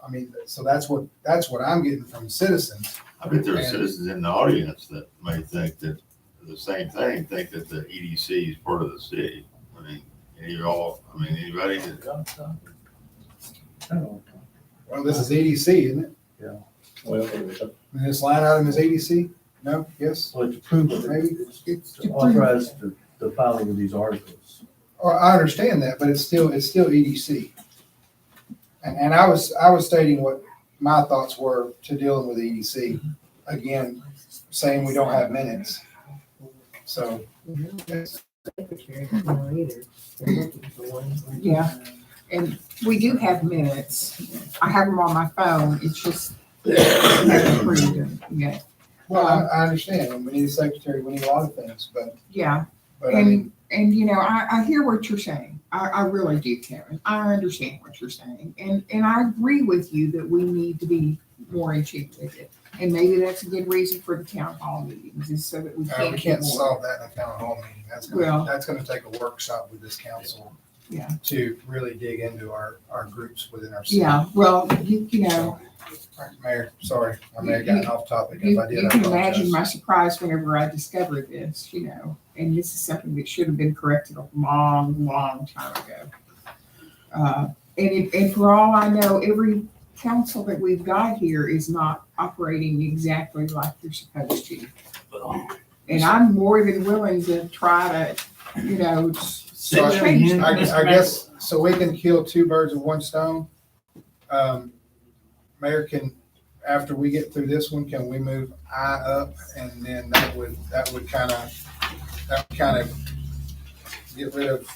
so that's what I'm getting from citizens. I bet there are And- citizens in the audience that may think that the same thing, think that the EDC is part of the city. I mean, anybody that, Well, this is EDC, isn't it? Well, And this line item is EDC? No? Yes? Well, it's approved, Maybe? it's to authorize the filing of these articles. Or I understand that, but it's still EDC. And I was stating what my thoughts were to dealing with EDC. Again, saying we don't have minutes. So, Yeah, and we do have minutes. I have them on my phone. It's just, I haven't approved them yet. well, I understand. And we need a secretary, we need a lot of things, but Yeah, I mean, and I hear what you're saying. I really do, Kevin. I understand what you're saying. And I agree with you that we need to be more in tune with it. And maybe that's a good reason for the town hall meetings, is so that we we can. can't get more. solve that in a town hall meeting. Well- That's gonna take a workshop with this council. Yeah. To really dig into our groups within our city. Yeah, well, you know, Mayor, sorry, I may have gotten off topic. If you I did, I can apologize. imagine my surprise whenever I discovered this, and this is something that should have been corrected a long, long time ago. And for all I know, every council that we've got here is not operating exactly like they're supposed to. And I'm more than willing to try to, So I guess, so we can kill two birds with one stone. Mayor, after we get through this one, can we move I up? And then that would kind of get rid of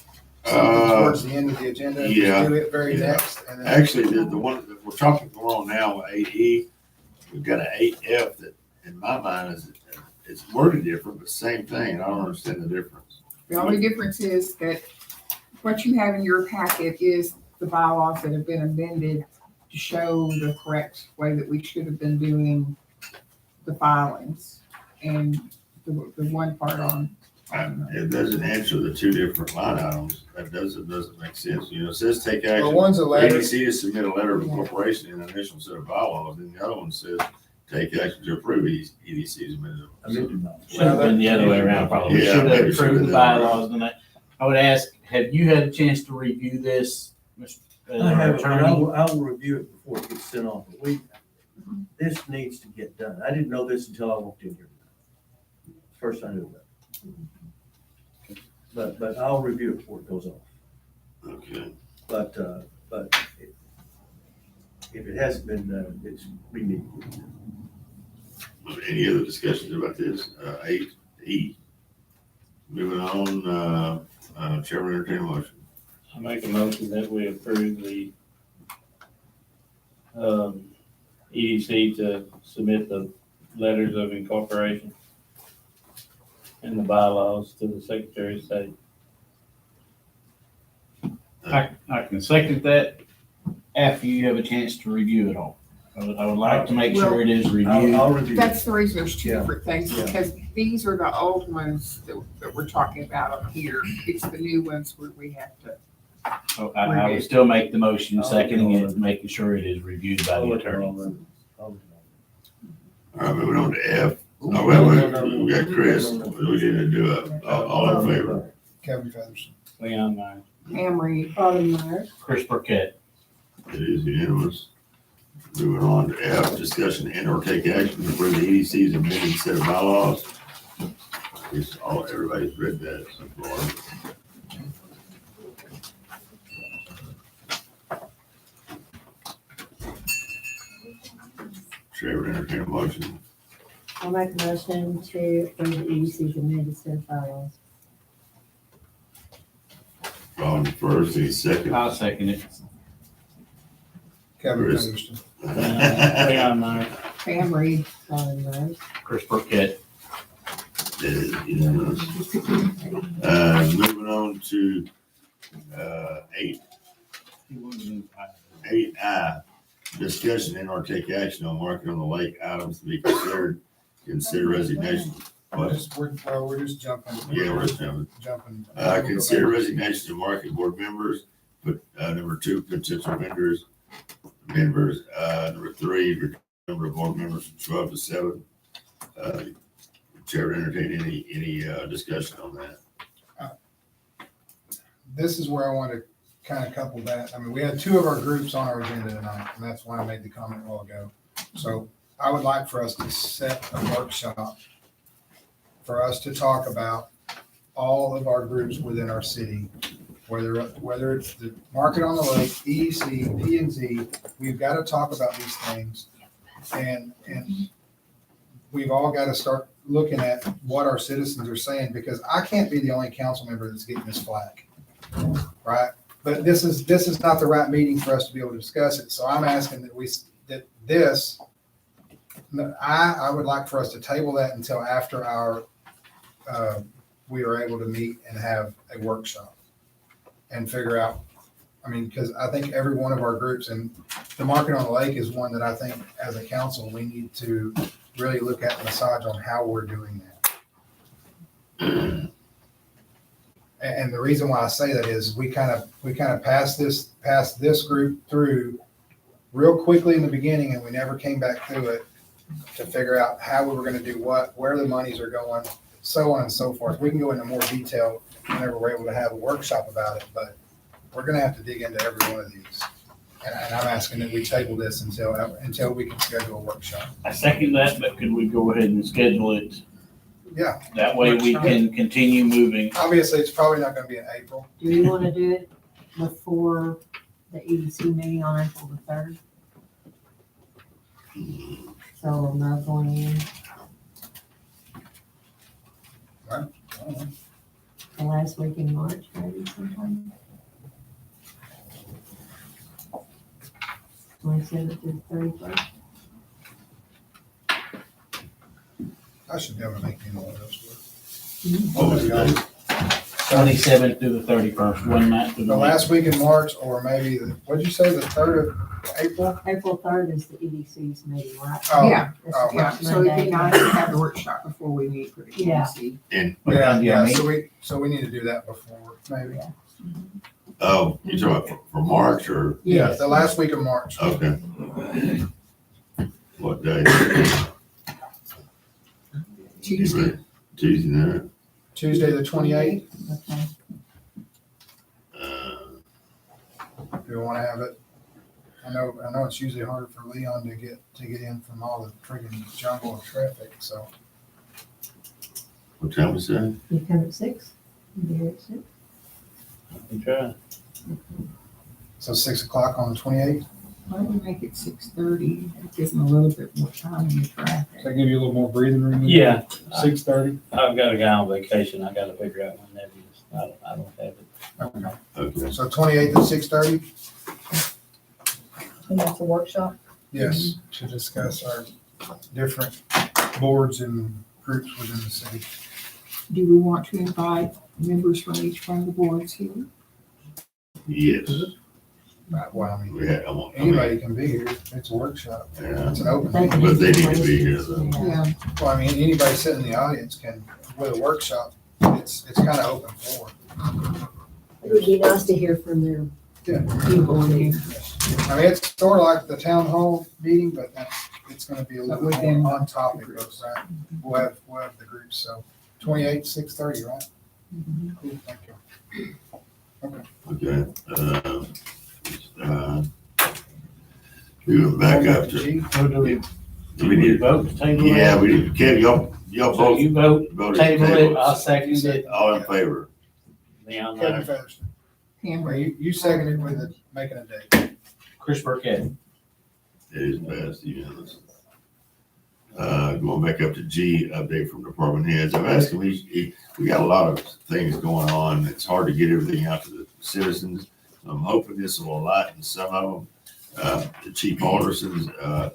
something towards the end of the agenda. Just yeah. Do it very Yeah. next. And then, actually, the one that we're talking on now, 8E, we've got an 8F that, in my mind, it's worded different, but same thing. I don't understand the difference. the only difference is that what you have in your packet is the bylaws that have been amended to show the correct way that we should have been doing the filings. And the one part on. It doesn't answer the two different line items. That doesn't make sense. It says take well, action. one's a letter. ADC to submit a letter of incorporation and an initial set of bylaws, and the other one says take action to approve EDC's amendment. should have been the other way around, probably. We Yeah, should have maybe should have approved the been that way. bylaws, and I would ask, have you had a chance to review this, Mr. I have, Attorney? I will review it before it gets sent off, but this needs to get done. I didn't know this until I walked in here. First I knew that. But I'll review it before it goes off. Okay. But if it hasn't been done, we need to get it done. Any other discussions about this? 8E. Moving on, Chairman, entertain a motion. I make a motion that we approve the EDC to submit the letters of incorporation and the bylaws to the Secretary of State. I can second that after you have a chance to review it all. I would like to make sure it is reviewed. I'll review That's it. the reason there's two Yeah. different things, Yeah. because these are the old ones that we're talking about up here. It's the new ones where we have to. So I would still make the motion, seconding it, making sure it is reviewed by I'll the look at attorney. all that. I'll look All right, moving on to F. Oh, at all wait, that. we got Chris. We need to do all in favor. Kevin Feathers. Leon Meyer. Pam Reed. Chris Burkett. It is unanimous. Moving on to F, discussion and or take action to approve the EDC's amended set of bylaws. Everybody's read that so far. Chair would entertain a motion. I'll make a motion to approve the EDC's amended set of bylaws. Ron first, any second. I'll second it. Kevin Chris. Featherston. Leon Meyer. Pam Reed. Colin Rose. Chris Burkett. It is unanimous. Moving on to 8I, discussion and or take action on market on the lake items to be consider resignation. What? We're just jumping. Yeah, we're just jumping. Jumping. Consider resignation of market board members, but, number 2, potential members. Number 3, number of board members from 12 to 7. Chair, entertain any discussion on that. This is where I want to kind of couple that. I mean, we had 2 of our groups on our agenda tonight, and that's why I made the comment a while ago. So I would like for us to set a workshop for us to talk about all of our groups within our city, whether it's the Market on the Lake, EDC, P&Z, we've got to talk about these things. And we've all got to start looking at what our citizens are saying, because I can't be the only council member that's getting this flack, right? But this is not the right meeting for us to be able to discuss it. So I'm asking that I would like for us to table that until after we are able to meet and have a workshop and figure out, I mean, because I think every one of our groups, and the Market on the Lake is one that I think as a council, we need to really look at and massage on how we're doing that. And the reason why I say that is we kind of passed this group through real quickly in the beginning, and we never came back through it to figure out how we were going to do what, where the monies are going, so on and so forth. We can go into more detail whenever we're able to have a workshop about it, but we're going to have to dig into every one of these. And I'm asking that we table this until we can schedule a workshop. I second that, but could we go ahead and schedule it? Yeah. That way we can continue moving. Obviously, it's probably not going to be in April. Do you want to do it before the EDC meeting on April the 3rd? So I'm not going in. I don't know. The last week in March, maybe sometime. 27th to 31st. I should be able to make any one of those work. What was that? 27th through the 31st, one night through The the last week in March, or maybe, what'd you say, the 3rd of April? April 3rd is the EDC's meeting, right? Oh, Yeah, That's oh, the yeah, first so it'd be Monday. nice to have the workshop before we meet for the Yeah. EDC. Yeah, so we need to do that before, maybe. Oh, you talking about for March or? Yeah, the last week of March. Okay. What day? Tuesday. Tuesday night. Tuesday, the 28th. Okay. Do you want to have it? I know it's usually harder for Leon to get in from all the friggin' jungle of traffic, so. What time was that? You come at 6? You be here at 6? We try. So 6 o'clock on the 28th? Why don't we make it 6:30? That gives them a little bit more time in the traffic. Does that give you a little more breathing room? Yeah. 6:30? I've got a guy on vacation. I gotta figure out my nephews. I don't have it. Okay. Okay. So 28th at 6:30? And that's a workshop? Yes, to discuss our different boards and groups within the city. Do we want to invite members from each one of the boards here? Yes. Right, well, I mean, I mean, anybody can be here. It's a workshop. yeah, It's an open They meeting. can but they do need to be here though. Yeah. Yeah, Well, I mean, anybody sitting in the audience can, with a workshop, it's kind of open floor. It would be nice to hear from their people in here. I mean, it's sort of like the town hall meeting, but it's gonna be a little But bit within more on topic of that. We'll have the groups, so 28, 6:30, right? Cool, thank you. Okay. We went back up to. G, So do we We need, vote to table it? yeah, we did. Kev, y'all So both you vote, voted to table it, table I'll it. second it. All in favor? Leon, Kevin aye. Featherston. Pam, Well, you seconded with it, making a date. Chris Burkett. It is passed unanimous. Going back up to G, update from department heads. I've asked him, we got a lot of things going on. It's hard to get everything out to the citizens. I'm hoping this will lighten some of them. The Chief Alderson's, I'm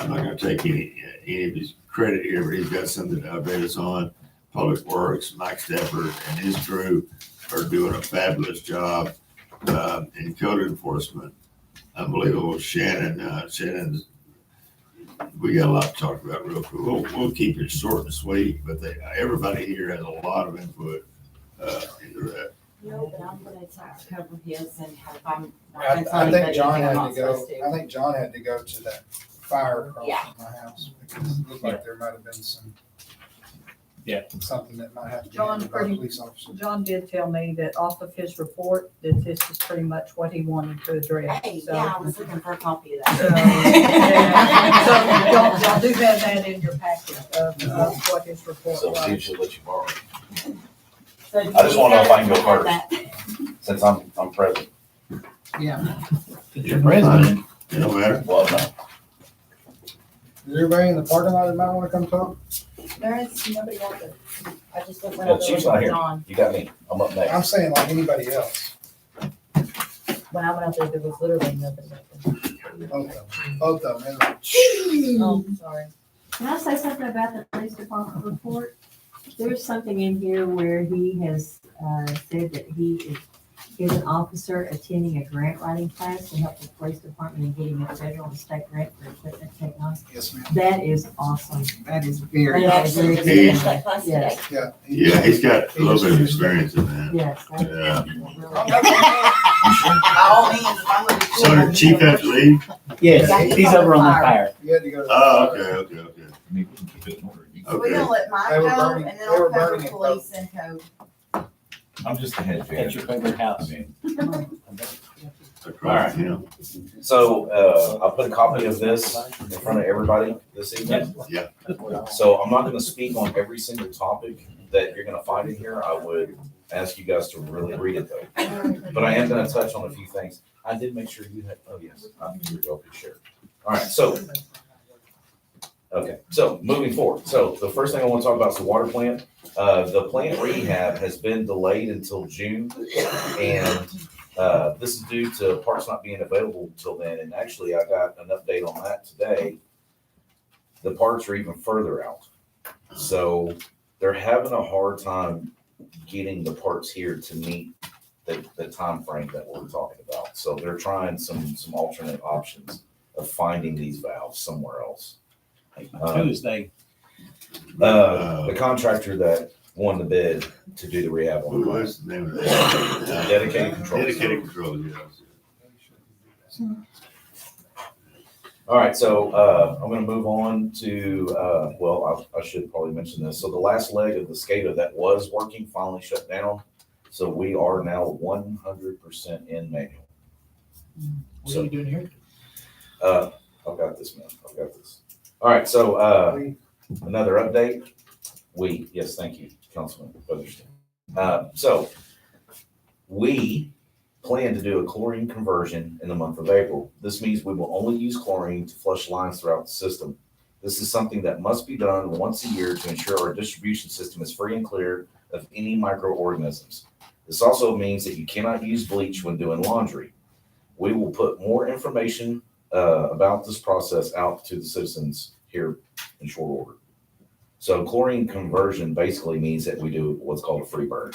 not gonna take any of his credit here, but he's got something to update us on. Public Works, Mike Stafford and his crew are doing a fabulous job in code enforcement. Unbelievable. Shannon's, we got a lot to talk about real quick. We'll keep it short and sweet, but everybody here has a lot of input, into that. No, but I'm gonna try to cover his and if I'm. I think John had to go, I think John had to go to that fire across Yeah. from my house because it looked like there might have been some. Yeah. Something that might have to be John, handled by a police officer. John did tell me that off of his report, that this is pretty much what he wanted to address. Hey, So- yeah, I was looking for a copy of So, that. yeah. So y'all do have that in your packet of what his report So Steve was. should let you borrow it, So I just wanna know if I can go you have first. since I'm president. Yeah. You're president. It don't matter. Well, no. Is everybody in the parking lot that might want to come talk? There is nobody out there. I just went Yeah, out there she's with not here. John. You got me. I'm up next. I'm saying like anybody else. When I went out there was literally nothing. Both of them. Oh, sorry. Can I say something about the police department report? There's something in here where he has, said that he is an officer attending a grant writing class to help the police department in getting a federal and state grant for equipment technology. Yes, ma'am. That is awesome. That is very. They actually just He- finished that class today. Yes, Yeah. Yeah, he's got a little bit of experience in that. yes. that is Yeah. really- By all means, if I'm gonna be. So did Chief have to leave? Yes, he's over on the fire. You had to go to. Oh, okay. I mean, we can keep it in order. So we're Okay. gonna let Mike They were go burning- and then they were I'll cover burning it, police and code. I'm just the head At judge. your favorite I house. mean, Across, you know. so, I'll put a copy of this in front of everybody this evening. Yeah. So I'm not gonna speak on every single topic that you're gonna find in here. I would ask you guys to really read it though. But I am gonna touch on a few things. I did make sure you had, oh yes, here we go, good share. All right, so. Okay, so moving forward. So the first thing I want to talk about is the water plant. The plant rehab has been delayed until June. And, this is due to parts not being available until then. And actually, I got an update on that today. The parts are even further out. So they're having a hard time getting the parts here to meet the time frame that we're talking about. So they're trying some alternate options of finding these valves somewhere else. Tuesday. The contractor that won the bid to do the rehab on the plant. What's the name of that? Dedicated control. Dedicated control, yeah. All right, so, I'm gonna move on to, well, I should probably mention this. So the last leg of the SCADA that was working finally shut down. So we are now 100% in manual. What are you doing here? I've got this, man. I've got this. All right, so, another update. Yes, thank you, Councilman Featherston. So we plan to do a chlorine conversion in the month of April. This means we will only use chlorine to flush lines throughout the system. This is something that must be done once a year to ensure our distribution system is free and clear of any microorganisms. This also means that you cannot use bleach when doing laundry. We will put more information about this process out to the citizens here in short order. So chlorine conversion basically means that we do what's called a free burn.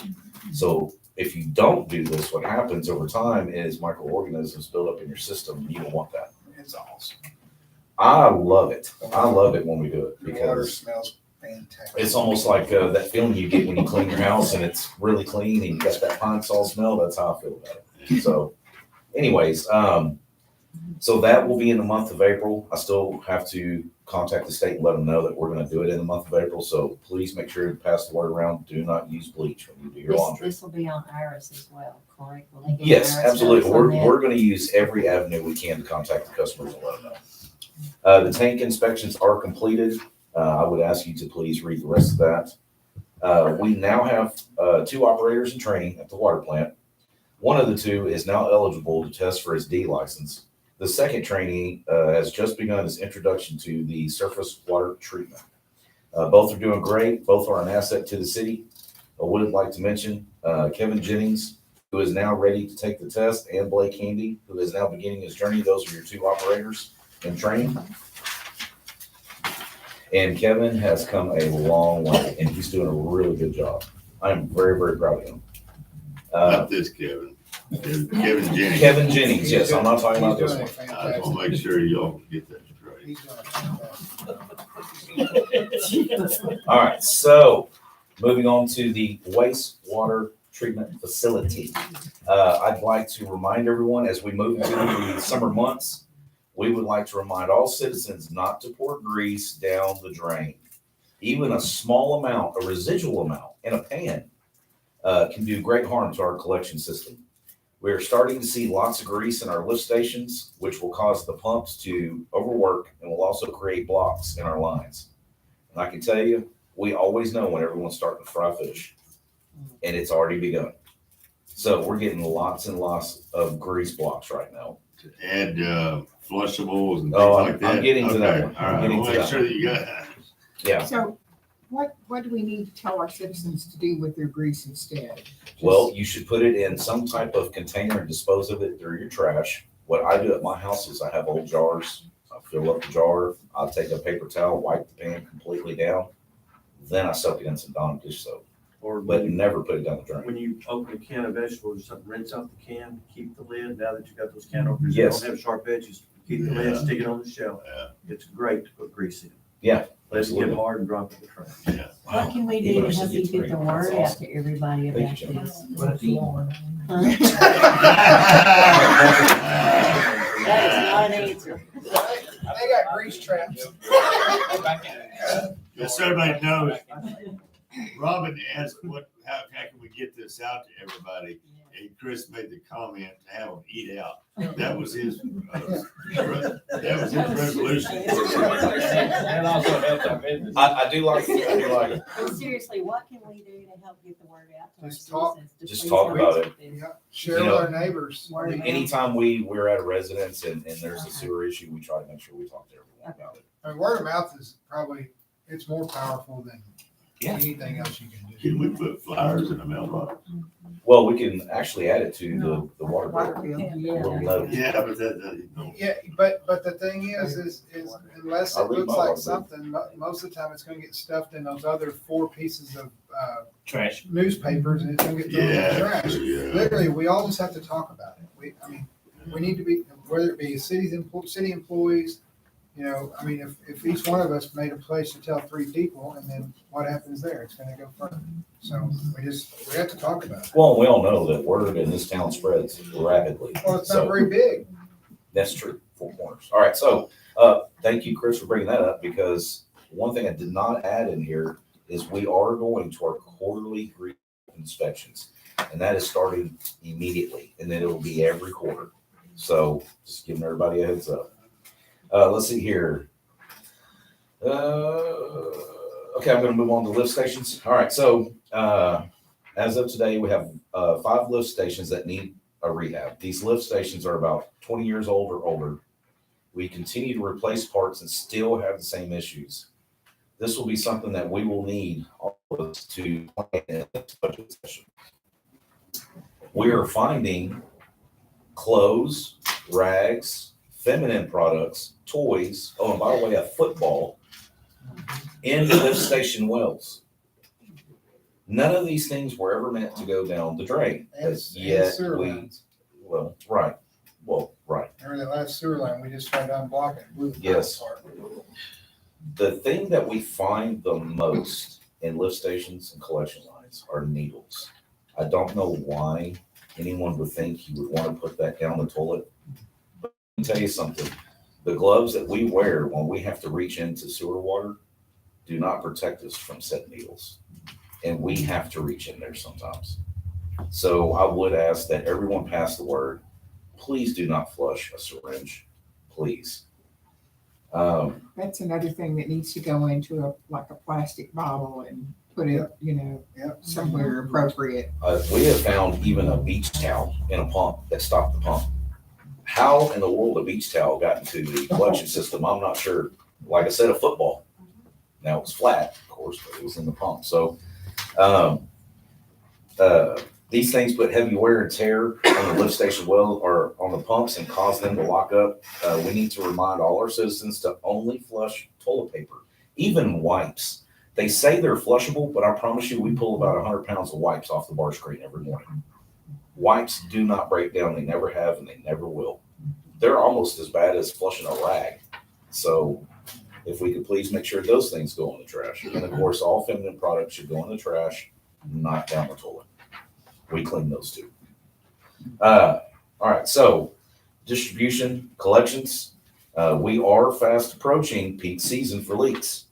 So if you don't do this, what happens over time is microorganisms build up in your system. You don't want that. It's awesome. I love it. I love it when we do it The water because smells fantastic. it's almost like that feeling you get when you clean your house and it's really clean and you got that pine sol smell. That's how I feel about it. So anyways, so that will be in the month of April. I still have to contact the state and let them know that we're going to do it in the month of April. So please make sure to pass the word around. Do not use bleach when you do your laundry. This will be on Iris as well, correct? Will they get Yes, Iris absolutely. notice on that? We're going to use every avenue we can to contact the customers and let them know. The tank inspections are completed. I would ask you to please read the rest of that. We now have 2 operators in training at the water plant. One of the 2 is now eligible to test for his D license. The second trainee has just begun his introduction to the surface water treatment. Both are doing great. Both are an asset to the city. I would like to mention Kevin Jennings, who is now ready to take the test, and Blake Handy, who is now beginning his journey. Those are your 2 operators in training. And Kevin has come a long way, and he's doing a really good job. I am very, very proud of him. Not this, Kevin. Kevin Jennings. Kevin Jennings, yes, I'm not talking about He's this doing one. a I just wanna fantastic. make sure y'all get that straight. He's doing a fantastic. All right, so moving on to the wastewater treatment facility. I'd like to remind everyone as we move into the summer months, we would like to remind all citizens not to pour grease down the drain. Even a small amount, a residual amount in a pan can do great harm to our collection system. We're starting to see lots of grease in our lift stations, which will cause the pumps to overwork and will also create blocks in our lines. And I can tell you, we always know when everyone's starting to fry fish, and it's already begun. So we're getting lots and lots of grease blocks right now. Add flushables and things Oh, like that. I'm getting to that Okay, one. All I'm right, getting we'll to make that sure that you got that. Yeah. So what do we need to tell our citizens to do with their grease instead? Well, you should put it in some type of container and dispose of it through your trash. What I do at my house is I have old jars. I fill up the jar. I'll take a paper towel, wipe the pan completely down. Then I soak it in some Dawn dish soap, Or but when never put it down the drain. you open a can of vegetables or something, rinse out the can, keep the lid, now that you got those can openers, that Yes. don't have sharp edges, keep the lid, Yeah. stick it on the shelf. Yeah. It's great to put grease in. Yeah, Let it absolutely. get hard and drop in the trash. Yeah. What can we Even do though to she help you gets get great, the that's word out awesome. to everybody Thank about you, Jenny. this? Let's eat more. That is not an answer. They got grease traps. Just so everybody knows, Robin asked how can we get this out to everybody? And Chris made the comment to have them eat out. That was his resolution. And also helps our business. I do like it. But seriously, what can we do to help get the word out to our Just talk. citizens? to Just please talk help about us it. with this? Yeah, share You with know, our neighbors. Word of mouth. Anytime we're at a residence and there's a sewer issue, we try to make sure we talk to everyone about it. I mean, word of mouth is probably, it's more powerful than Yeah. anything else you can do. Can we put flyers in the mailbox? Well, we can actually add it to the water bill. Water bill. We'll know. Yeah, but that, no. Yeah, but the thing is unless I it read looks my like water bill. something, most of the time it's gonna get stuffed in those other 4 pieces of, Trash. newspapers and it's gonna get thrown in the Yeah, trash. yeah. Literally, we all just have to talk about it. We need to be, whether it be city employees, you know, I mean, if each one of us made a place to tell 3 people, and then what happens there? It's gonna go further. So we have to talk about it. Well, we all know that word in this town spreads rapidly. Well, it's not So very big. that's true, 4 corners. All right, so thank you, Chris, for bringing that up because one thing I did not add in here is we are going to our quarterly inspections. And that is starting immediately, and then it'll be every quarter. So just giving everybody a heads up. Let's see here. Okay, I'm gonna move on to lift stations. All right, so as of today, we have 5 lift stations that need a rehab. These lift stations are about 20 years old or older. We continue to replace parts and still have the same issues. This will be something that we will need all of us to plan in this budget session. We are finding clothes, rags, feminine products, toys, oh, and by the way, a football in the lift station wells. None of these things were ever meant to go down the drain, And but yet sewer we, lines. right. Remember that last sewer line, we just tried to unblock it. Blew the Yes. pipe apart. The thing that we find the most in lift stations and collection lines are needles. I don't know why anyone would think you would want to put that down the toilet. But let me tell you something, the gloves that we wear when we have to reach into sewer water do not protect us from said needles. And we have to reach in there sometimes. So I would ask that everyone pass the word, please do not flush a syringe, please. That's another thing that needs to go into a plastic bottle and put it, Yep. somewhere appropriate. We have found even a beach towel in a pump that stopped the pump. How in the world a beach towel got into the collection system, I'm not sure. Like I said, a football. Now it was flat, of course, but it was in the pump. So these things put heavy wear and tear on the lift station well or on the pumps and cause them to lock up. We need to remind all our citizens to only flush toilet paper, even wipes. They say they're flushable, but I promise you, we pull about 100 pounds of wipes off the bar screen every morning. Wipes do not break down. They never have, and they never will. They're almost as bad as flushing a rag. So if we could please make sure those things go in the trash. And of course, all feminine products should go in the trash, not down the toilet. We clean those too. All right, so distribution, collections. We are fast approaching peak season for leaks.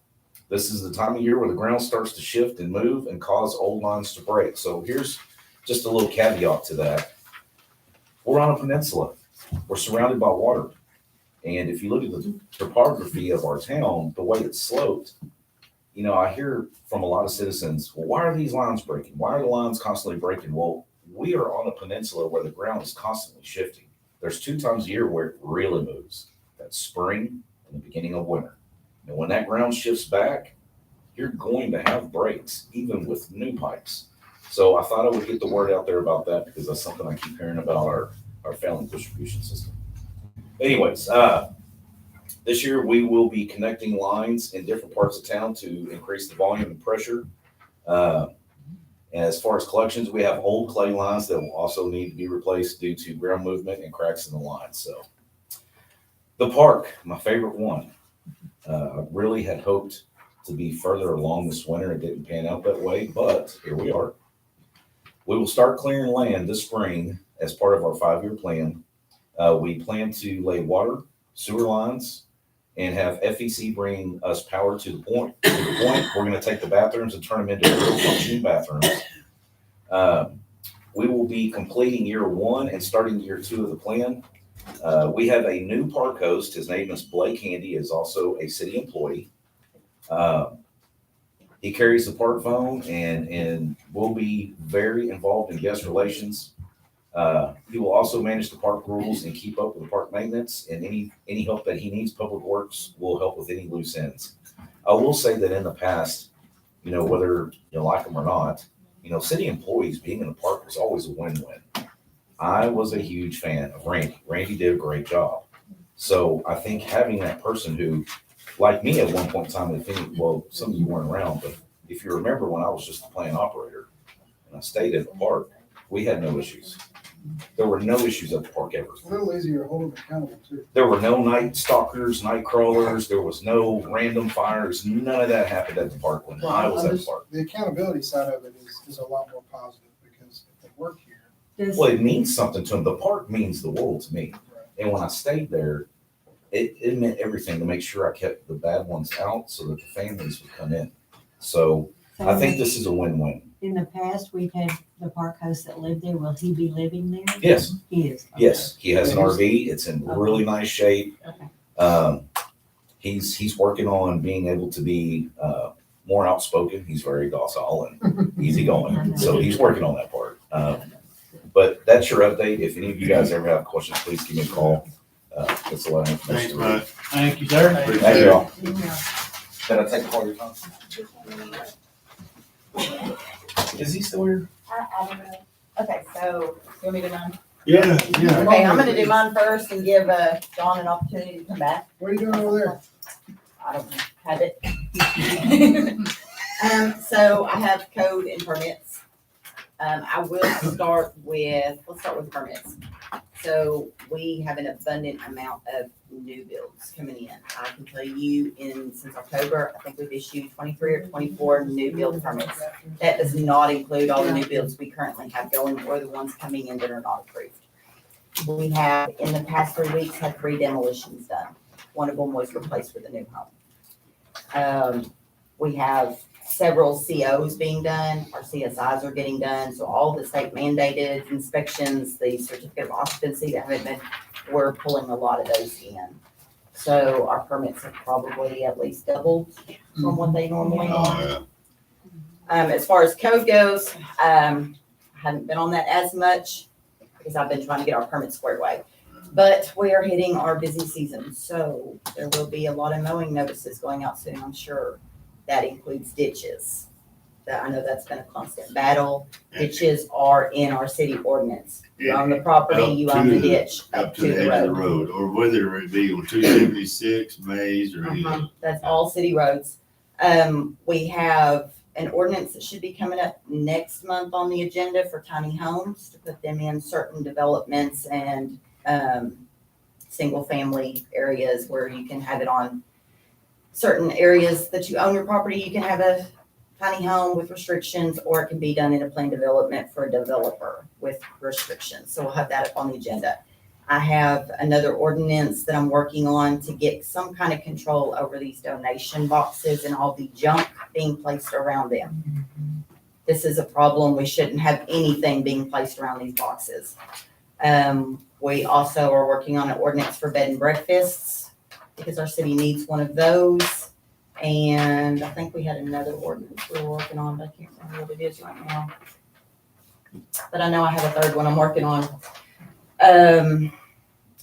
This is the time of year where the ground starts to shift and move and cause old lines to break. So here's just a little caveat to that. We're on a peninsula. We're surrounded by water. And if you look at the topography of our town, the way it's sloped, you know, I hear from a lot of citizens, well, why are these lines breaking? Why are the lines constantly breaking? Well, we are on a peninsula where the ground is constantly shifting. There's 2 times a year where it really moves. That's spring and the beginning of winter. And when that ground shifts back, you're going to have breaks, even with new pipes. So I thought I would get the word out there about that because that's something I keep hearing about our failing distribution system. Anyways, this year we will be connecting lines in different parts of town to increase the volume and pressure. As far as collections, we have old clay lines that will also need to be replaced due to ground movement and cracks in the line. So the park, my favorite one. I really had hoped to be further along this winter. It didn't pan out that way, but here we are. We will start clearing land this spring as part of our 5-year plan. We plan to lay water, sewer lines, and have FEC bring us power to the point. We're going to take the bathrooms and turn them into real functioning bathrooms. We will be completing year 1 and starting year 2 of the plan. We have a new park host. His name is Blake Handy, is also a city employee. He carries the park phone and will be very involved in guest relations. He will also manage the park rules and keep up with the park maintenance, and any help that he needs. Public Works will help with any loose ends. I will say that in the past, you know, whether you like them or not, you know, city employees being in the park was always a win-win. I was a huge fan of Randy. Randy did a great job. So I think having that person who, like me at one point in time, well, some of you weren't around, but if you remember when I was just a plane operator and I stayed at the park, we had no issues. There were no issues at the park ever. It's a little easier to hold them accountable too. There were no night stalkers, night crawlers. There was no random fires. None of that happened at the park when I was at the park. The accountability side of it is a lot more positive because if they work here. Well, it means something to them. The park means the world to me. And when I stayed there, it meant everything to make sure I kept the bad ones out so that the families would come in. So I think this is a win-win. In the past, we've had the park host that lived there. Will he be living there? Yes. He is. Okay. Yes, he has an RV. It's in really nice shape. Okay. He's working on being able to be more outspoken. He's very docile and easygoing. So he's working on that part. But that's your update. If any of you guys ever have questions, please give me a call. That's a lot of information. Thanks, Mike. Thank you, sir. Thank you all. Did I take all your time? Is he still here? I don't know. Okay, so you want me to mine? Yeah, yeah. Okay, I'm gonna do mine first and give John an opportunity to come back. What are you doing over there? I don't have it. So I have code and permits. I will start with, let's start with permits. So we have an abundant amount of new builds coming in. I can tell you since October, I think we've issued 23 or 24 new build permits. That does not include all the new builds we currently have going or the ones coming in that are not approved. We have, in the past 3 weeks, had 3 demolitions done. One of them was replaced with a new home. We have several COs being done. Our CSIs are getting done. So all the state mandated inspections, the certificate of occupancy that haven't been, we're pulling a lot of those in. So our permits have probably at least doubled from what they normally are. As far as code goes, I haven't been on that as much because I've been trying to get our permits squared away. But we are hitting our busy season, so there will be a lot of mowing notices going out soon, I'm sure. That includes ditches. I know that's been a constant battle. Ditches are in our city ordinance. You own the property, you own the ditch Up to the edge of the road, or whether it be on 276, Mays, or anything. That's all city roads. We have an ordinance that should be coming up next month on the agenda for tiny homes, to put them in certain developments and, single-family areas where you can have it on certain areas that you own your property. You can have a tiny home with restrictions, or it can be done in a planned development for a developer with restrictions. So we'll have that up on the agenda. I have another ordinance that I'm working on to get some kind of control over these donation boxes and all the junk being placed around them. This is a problem. We shouldn't have anything being placed around these boxes. We also are working on an ordinance for bed and breakfasts because our city needs one of those. And I think we had another ordinance we were working on, but I can't remember what it is right now. But I know I have a third one I'm working on. And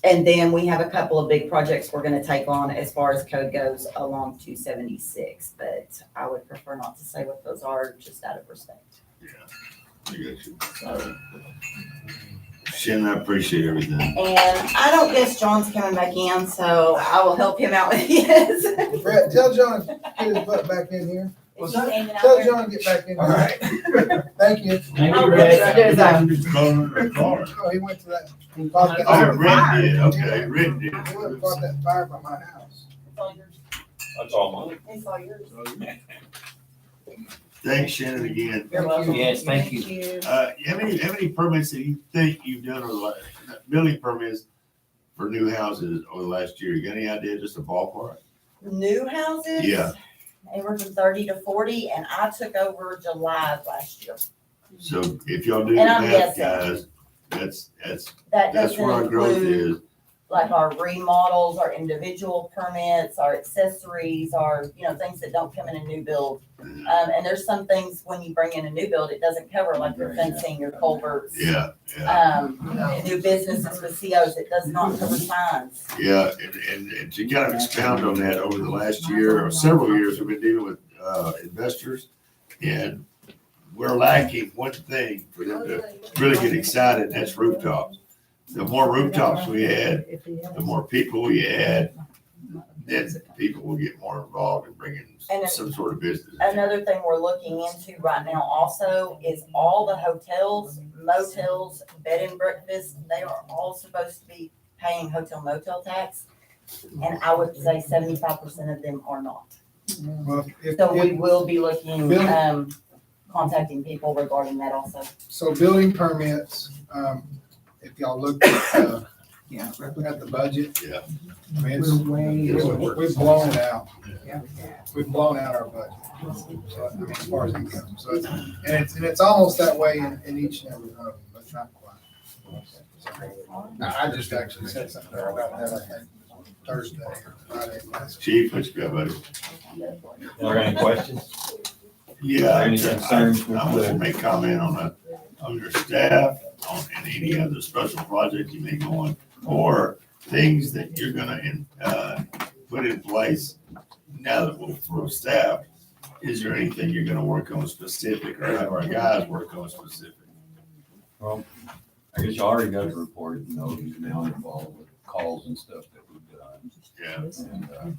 then we have a couple of big projects we're gonna take on as far as code goes along 276, but I would prefer not to say what those are, just out of respect. Yeah, I got you. So, Shannon, I appreciate everything. and I don't guess John's coming back in, so I will help him out with his. Brett, tell John to get his butt back in here. Is he standing out Tell there? John to get back in All here. right. Thank you. Thank Oh, you, yes, Red. I do, is that- I'm just calling her a car. Oh, he went to that. Oh, Red did, okay, Red did. He went and bought that fire by my house. It's all yours. That's all mine. It's all yours. Thanks, Shannon, again. You're welcome. Yes, thank you. You have any permits that you think you've done, or building permits for new houses over the last year? You got any idea, just a ballpark? New houses? Yeah. Anywhere from 30 to 40, and I took over July of last year. So if y'all do And I'm that, guessing. guys, That that's doesn't where our growth include is. like our remodels, our individual permits, our accessories, our, things that don't come in a new build. And there's some things when you bring in a new build, it doesn't cover, like your fencing, your culverts. Yeah, yeah, New businesses with COs, it does not cover signs. yeah, and to kind of expound on that, over the last year or several years, we've been dealing with, investors, and we're lacking one thing for them to really get excited, and that's rooftops. The more rooftops we add, the more people we add, then people will get more involved in bringing And some sort of business. Another thing we're looking into right now also is all the hotels, motels, bed and breakfast, they are all supposed to be paying hotel motel tax. And I would say 75% of them are not. Well, So we will be looking, contacting people regarding that also. So building permits, if y'all look at, at the budget. Yeah. I mean, we've blown it out. We've blown out our budget. So, I mean, as far as income. So it's almost that way in each and every one of them, but not quite. I just actually said something about that, I think, Thursday or Friday last. Chief, what you got, buddy? Are there any questions? Yeah, Any concerns with I'm gonna make comment on your staff, on any other special project you may go on, or things that you're gonna, put in place now that we're staffed. Is there anything you're gonna work on specific, or have our guys work on specific? Well, I guess you already got the report, he's now involved with calls and stuff that we've done. Yeah. And,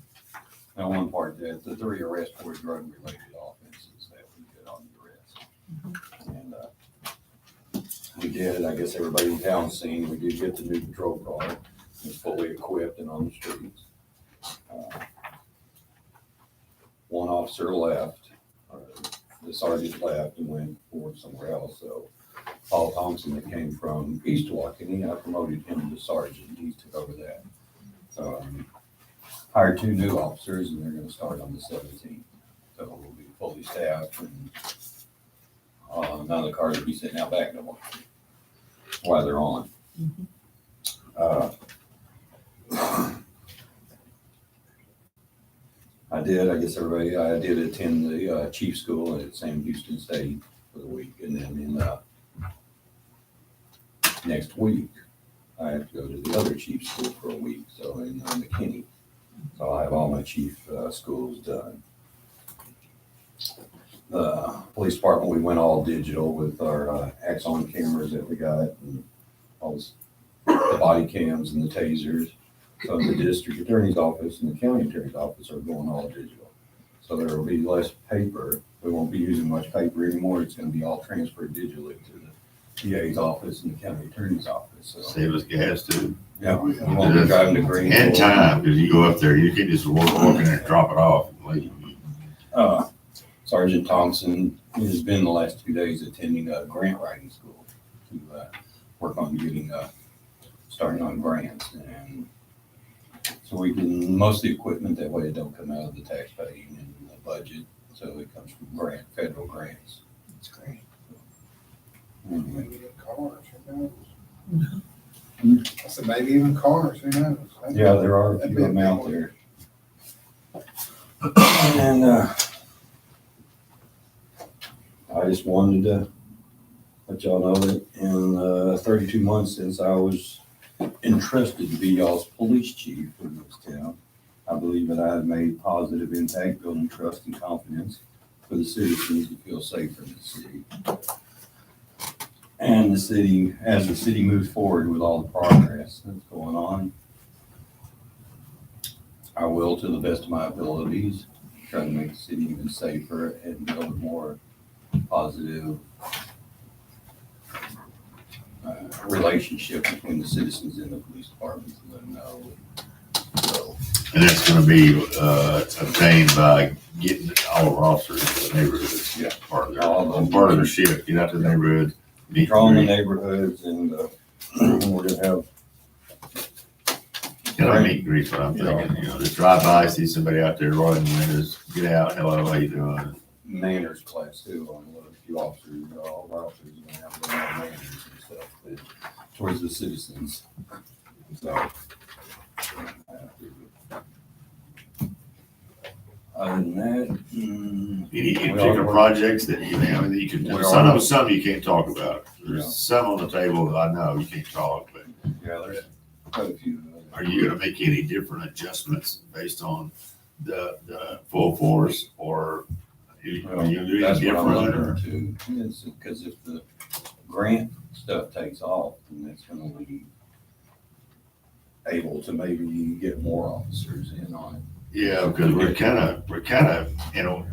now one part, that the 3 arrests for drug-related offenses that we did on the arrest. And, we did, I guess everybody in town seen, we did get the new patrol car. It's fully equipped and on the streets. One officer left, the sergeant left and went forward somewhere else, so Paul Thompson that came from East Tawakoni, I promoted him to sergeant, he took over that. So, hired 2 new officers and they're gonna start on the 17th. So we'll be fully staffed and, none of the cars will be sitting out back no more while they're on. I did attend the chief school at Sam Houston State for the week, and then in next week I have to go to the other chief school for a week, so in McKinney. So I have all my chief schools done. The police department, we went all digital with our Axon cameras that we got, and all the body cams and the tasers. So the district attorney's office and the county attorney's office are going all digital. So there will be less paper. We won't be using much paper anymore. It's gonna be all transferred digitally to the PA's office and the county attorney's office, so. Save us gas too. Yeah, you won't be driving to Green. And time, because you go up there, you can't just walk in there and drop it off and leave. Sergeant Thompson has been the last 2 days attending a grant writing school to work on getting, starting on grants. And so we can, most of the equipment, that way it don't come out of the tax paying and the budget. So it comes from federal grants. That's great. Anyway. Maybe even cars, who knows? I said maybe even cars, who knows? Yeah, there are a few of them out there. And, I just wanted to let y'all know that in 32 months since I was entrusted to be y'all's police chief in this town, I believe that I have made positive impact, building trust and confidence for the citizens to feel safe in the city. And the city, as the city moves forward with all the progress that's going on, I will, to the best of my abilities, try to make the city even safer and build a more positive relationship between the citizens and the police department, to let them know. So, And that's gonna be, obtained by getting all of our officers to the neighborhoods. Yeah. Part of their shift, get out to the neighborhoods. meet and controlling the greet. neighborhoods, and we're gonna have. Kind of meet and greet, what I'm thinking, just drive by, see somebody out there rolling the windows, get out, hello, how you doing? Manners class too, on a few officers, all of our officers are gonna have their own manners and stuff, but towards the citizens. So. Other than that. Any particular projects that you have, that you can, some you can't talk about. There's some on the table that I know you can't talk, but. Yeah, there's quite a few. Are you gonna make any different adjustments based on the full force, or are you doing That's what I'm different? looking to, is because if the grant stuff takes off, then it's gonna be able to maybe get more officers in on it. Yeah, because we're kind of, in a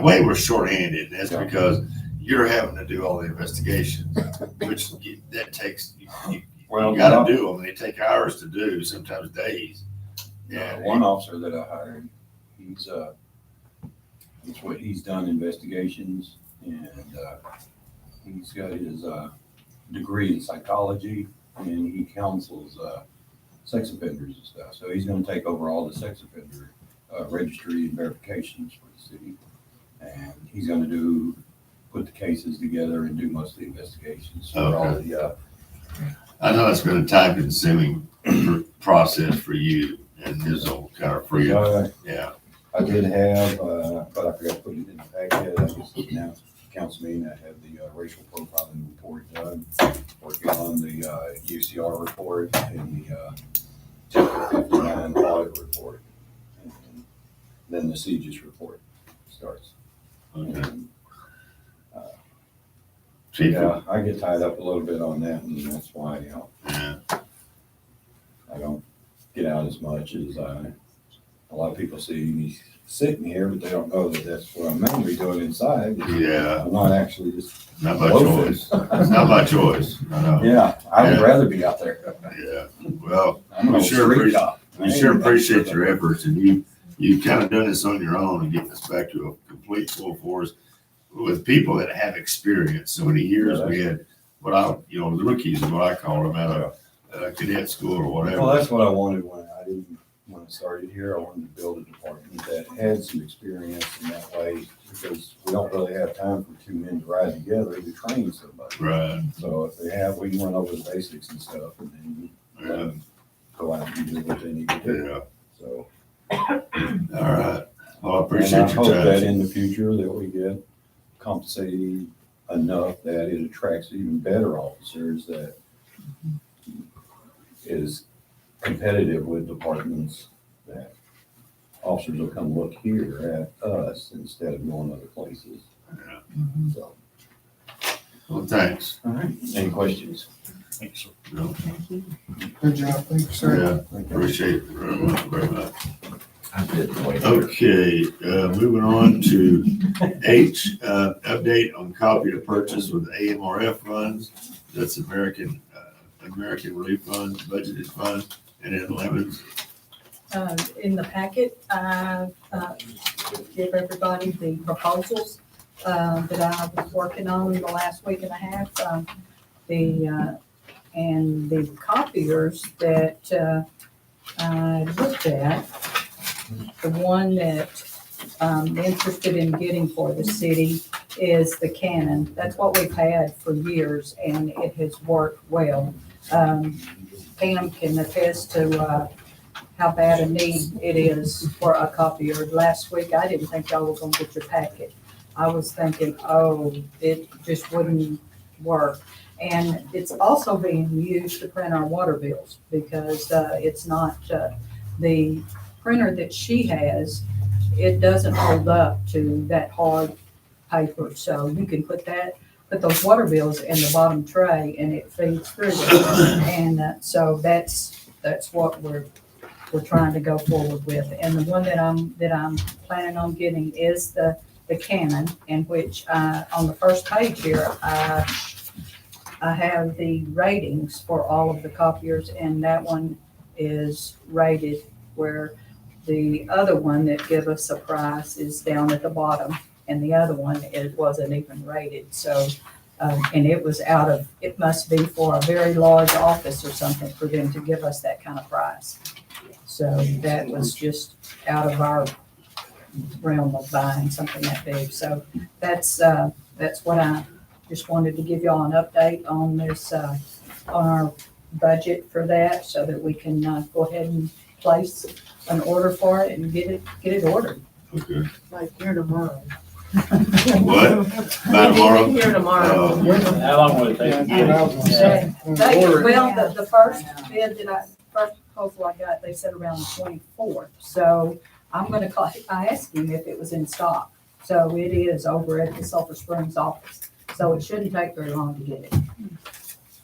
way, we're shorthanded, and that's because you're having to do all the investigations, which that takes, you gotta do them, and they take hours to do, sometimes days. Yeah, one officer that I hired, that's what he's done, investigations, and he's got his degree in psychology, and he counsels sex offenders and stuff. So he's gonna take over all the sex offender registry and verifications for the city. And he's gonna put the cases together and do most of the investigations for all the, I know it's been a time-consuming process for you, and this will kind of free up. Yeah. I did have, but I forgot to put it in the packet. I just announced council meeting. I had the racial profiling report done, working on the UCR report and the Chapter 59 audit report. And then the CJIS report starts. Okay. And, yeah, I get tied up a little bit on that, and that's why, I don't get out as much as a lot of people see me sitting here, but they don't know that that's what I'm mainly doing inside. Yeah. I'm not actually just. Not my choice. It's not my choice. I know. Yeah, I would rather be out there. Yeah. Well, I'm we sure appreciate your efforts, and you kind of done this on your own and getting us back to a complete full force with people that have experience. So many years we had the rookies is what I call them, out of a cadet school or whatever. Well, that's what I wanted when I started here. I wanted to build a department that had some experience in that way, because we don't really have time for two men to ride together to train somebody. Right. So if they have, we can run over the basics and stuff, and then let them go out and do what they need to do. Yeah. So. All right. Well, I appreciate your I hope time. that in the future that we get compensated enough that it attracts even better officers that is competitive with departments, that officers will come look here at us instead of going other places. Yeah. So. Well, thanks. All right. Any questions? Thanks. No. Good job, thank you, sir. Yeah, appreciate it very much. I did wait. Okay, moving on to H, update on copy to purchase with AMRF funds. That's American Relief Fund, budgeted fund, and then 11. In the packet, I give everybody the proposals that I was working on the last week and a half. And the copiers that I looked at, the one that I'm interested in getting for the city is the Canon. That's what we've had for years, and it has worked well. Pam can attest to how bad a need it is for a copier. Last week, I didn't think y'all were gonna get your packet. I was thinking, oh, it just wouldn't work. And it's also being used to print our water bills because it's not, the printer that she has, it doesn't hold up to that hard paper. So you can put those water bills in the bottom tray and it feeds through there. And so that's what we're trying to go forward with. And the one that I'm planning on getting is the Canon, in which on the first page here, I have the ratings for all of the copiers, and that one is rated, where the other one that give us a price is down at the bottom, and the other one, it wasn't even rated. So, and it was it must be for a very large office or something for them to give us that kind of price. So that was just out of our realm of buying something that big. So that's what I just wanted to give y'all an update on this, on our budget for that, so that we can go ahead and place an order for it and get it ordered. Okay. Like here tomorrow. What? By tomorrow? Here tomorrow. How long will it take? Well, the first first proposal I got, they said around the 24th. So I'm gonna call, I asked him if it was in stock. So it is over at the Sulphur Springs office. So it shouldn't take very long to get it.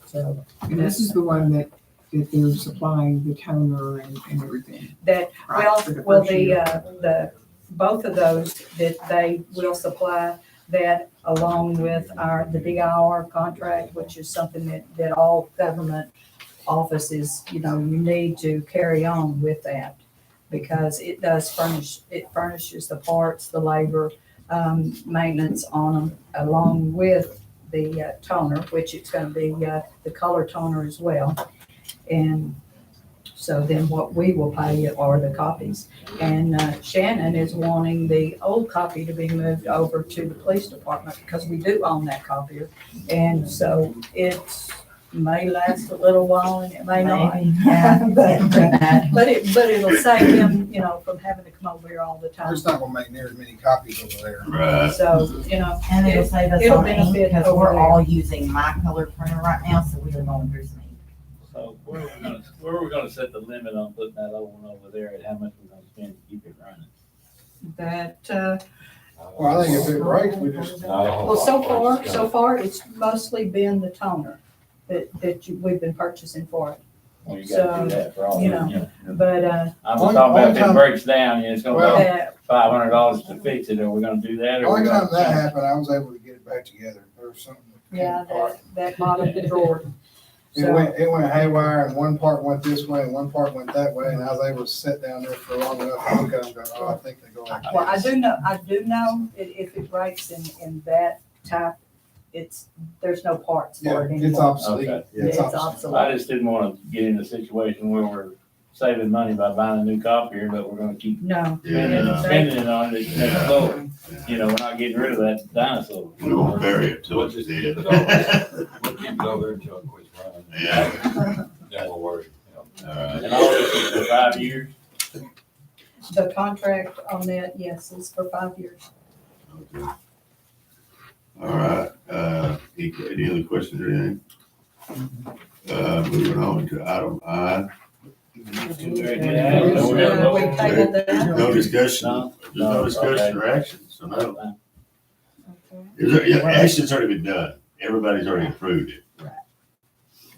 So. And this is the one that they're supplying the toner and everything. That, Right, well, for the first year. the, both of those that they will supply that, along with the DIR contract, which is something that all government offices, you need to carry on with that, because it furnishes the parts, the labor, maintenance on them, along with the toner, which it's gonna be the color toner as well. And so then what we will pay are the copies. And Shannon is wanting the old copy to be moved over to the police department, because we do own that copier. And so it may last a little while and it may not. But it'll save him, from having to come over here all the We're time. just not gonna make near as many copies over there. Right. So, And it'll save us it'll on ink, benefit because over we're there. all using my color printer right now, so we are going through some ink. So where are we gonna set the limit on putting that old one over there, and how much we're gonna spend to keep it running? That, Well, I think if it breaks, we just, well, so far, it's mostly been the toner that we've been purchasing for it. Well, you gotta do that for all of you them, know, But, I'm just Only- talking about only if it time- breaks down, it's gonna Well- cost $500 to fix it, are we gonna do that, or? only we time gonna- that happened, I was able to get it back together. There was something. that came apart. that bottom drawer. It went haywire, and one part went this way and one part went that way, and I was able to sit down there for long enough to look at them, and go, oh, I think they go like this. Well, I do know if it breaks in that type, there's no parts Yeah, for it it's anymore. obsolete. Okay. It's It's obsolete. I obsolete. just didn't wanna get in a situation where we're saving money by buying a new copier, but we're gonna keep No. Yeah. spending it on it next floor. We're not getting rid of that dinosaur. We won't bury it till it's dead. We'll keep it over there until it quits running. Yeah. Then we'll worry. All right. And all this is for 5 years? The contract on that, yes, is for 5 years. Okay. All right, any other questions or anything? Moving on to item I, Yeah, We tabled that. no discussion, No? there's no discussion or action, so no. Okay. Is there, yeah, action's already been done, everybody's already approved it.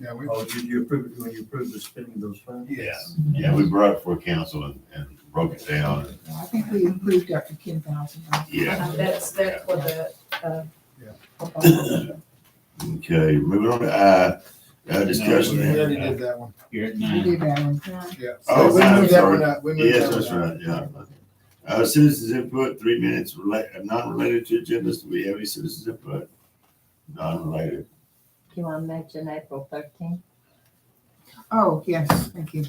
Yeah, Oh, did you approve it when you approved the spending of those funds? Yeah, we brought it for council and broke it down. I think we improved up to 10,000. Yeah. That's what the, Okay, moving on to discussion. We already did that one. You're at We 9. did that one. Yeah. Oh, We I'm moved that sorry. one up. We moved Yes, that that's one up. right, yeah. Citizens input, 3 minutes, non-related to agendas. Do we have any citizens input? Non-related. Do you want to mention April 13th? Oh, yes, thank you.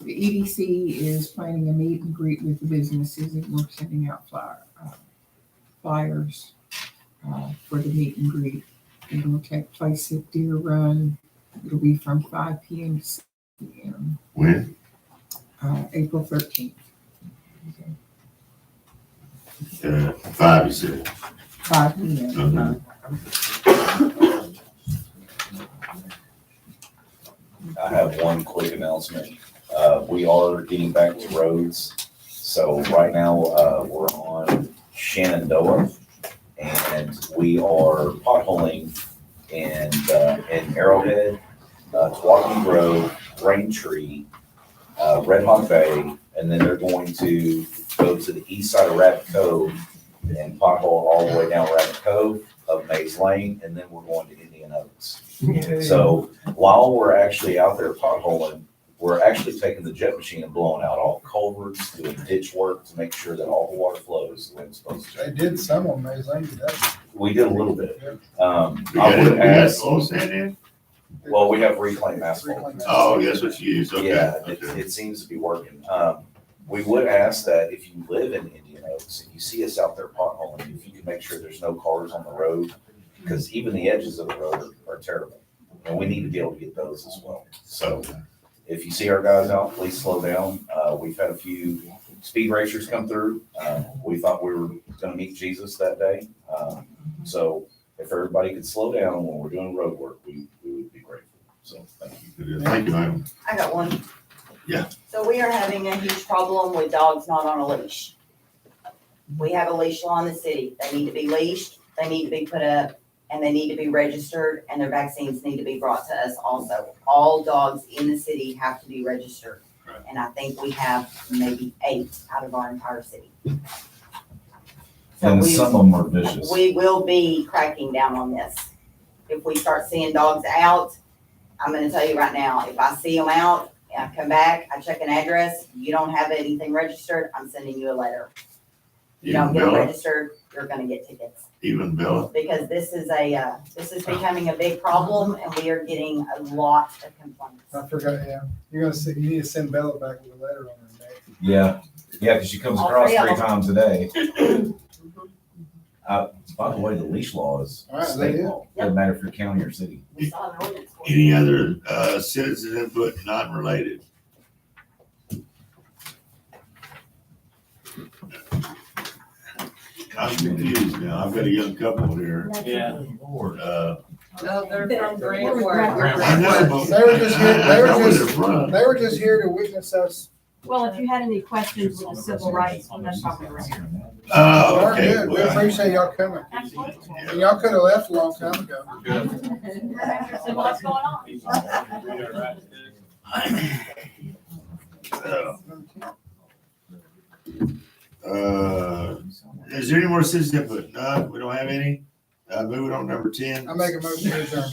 The EDC is planning a meet and greet with the businesses, and we're sending out flyers for the meet and greet. It will take place at Deer Run. It'll be from 5 p.m. to 6 p.m. When? April 13th. 5, you said. 5 p.m. I have one quick announcement. We are getting back to roads. So right now, we're on Shenandoah and we are potholing in Arrowhead, Tawakoni Grove, Raintree, Red Hawk Bay, and then they're going to go to the east side of Rabbit Cove and pothole all the way down Rabbit Cove of Maze Lane, and then we're going to Indian Oaks. So while we're actually out there potholing, we're actually taking the jet machine and blowing out all culverts, doing ditch work to make sure that all the water flows the way it's supposed to. They did some on Maze Lane today. We did a little bit. We I would ask, oil sand in? well, we have reclaimed asphalt. Oh, that's what you use, okay. Yeah, Okay. it seems to be working. We would ask that if you live in Indian Oaks and you see us out there potholing, if you can make sure there's no cars on the road, because even the edges of the road are terrible. And we need to be able to get those as well. So if you see our guys out, please slow down. We've had a few speed racers come through. We thought we were gonna meet Jesus that day. So if everybody could slow down when we're doing road work, we would be grateful. So thank you. Thank you, Michael. I got one. Yeah. So we are having a huge problem with dogs not on a leash. We have a leash law in the city. They need to be leashed, they need to be put up, and they need to be registered, and their vaccines need to be brought to us also. All dogs in the city have to be registered. Right. And I think we have maybe 8 out of our entire city. So And we- some of them are vicious. We will be cracking down on this. If we start seeing dogs out, I'm gonna tell you right now, if I see them out, and I come back, I check an address, you don't have anything registered, I'm sending you a letter. You don't Even get them Bella, registered, you're gonna get tickets. even Bella. Because this is becoming a big problem and we are getting a lot of complaints. I forgot, yeah. You need to send Bella back with a letter on her neck. Yeah, because she comes All across three of 3 them. times a day. By the way, the leash law is All right, state that is. law. Doesn't matter if you're county or city. We saw an ordinance for it. Any other citizen input non-related? I'm confused now. I've got a young couple here. Yeah. Lord, no, they're from Greenwood. Greenwood. I know, but. They were just here, they I know were where just, they're from. they were just here to witness us. Well, if you had any questions with the civil rights, that's probably around. Oh, Y'all okay. good. We appreciate y'all coming. And y'all could have left a long time ago. So what's going on? Is there any more citizen input? No, we don't have any. Moving on to number 10. I make a motion to adjourn.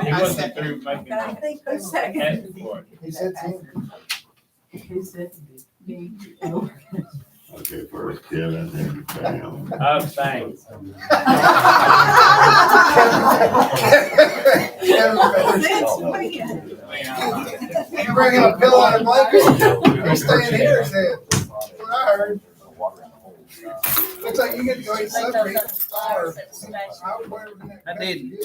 He wasn't through making. I think the second. Asking for it. He said 10. He said me. Okay, first Kevin, then Pam. Abstain. You bringing a pillow and a blanket? You're staying here, said. That's what I heard. Looks like you get to go eat supper. Eat some flour. I didn't.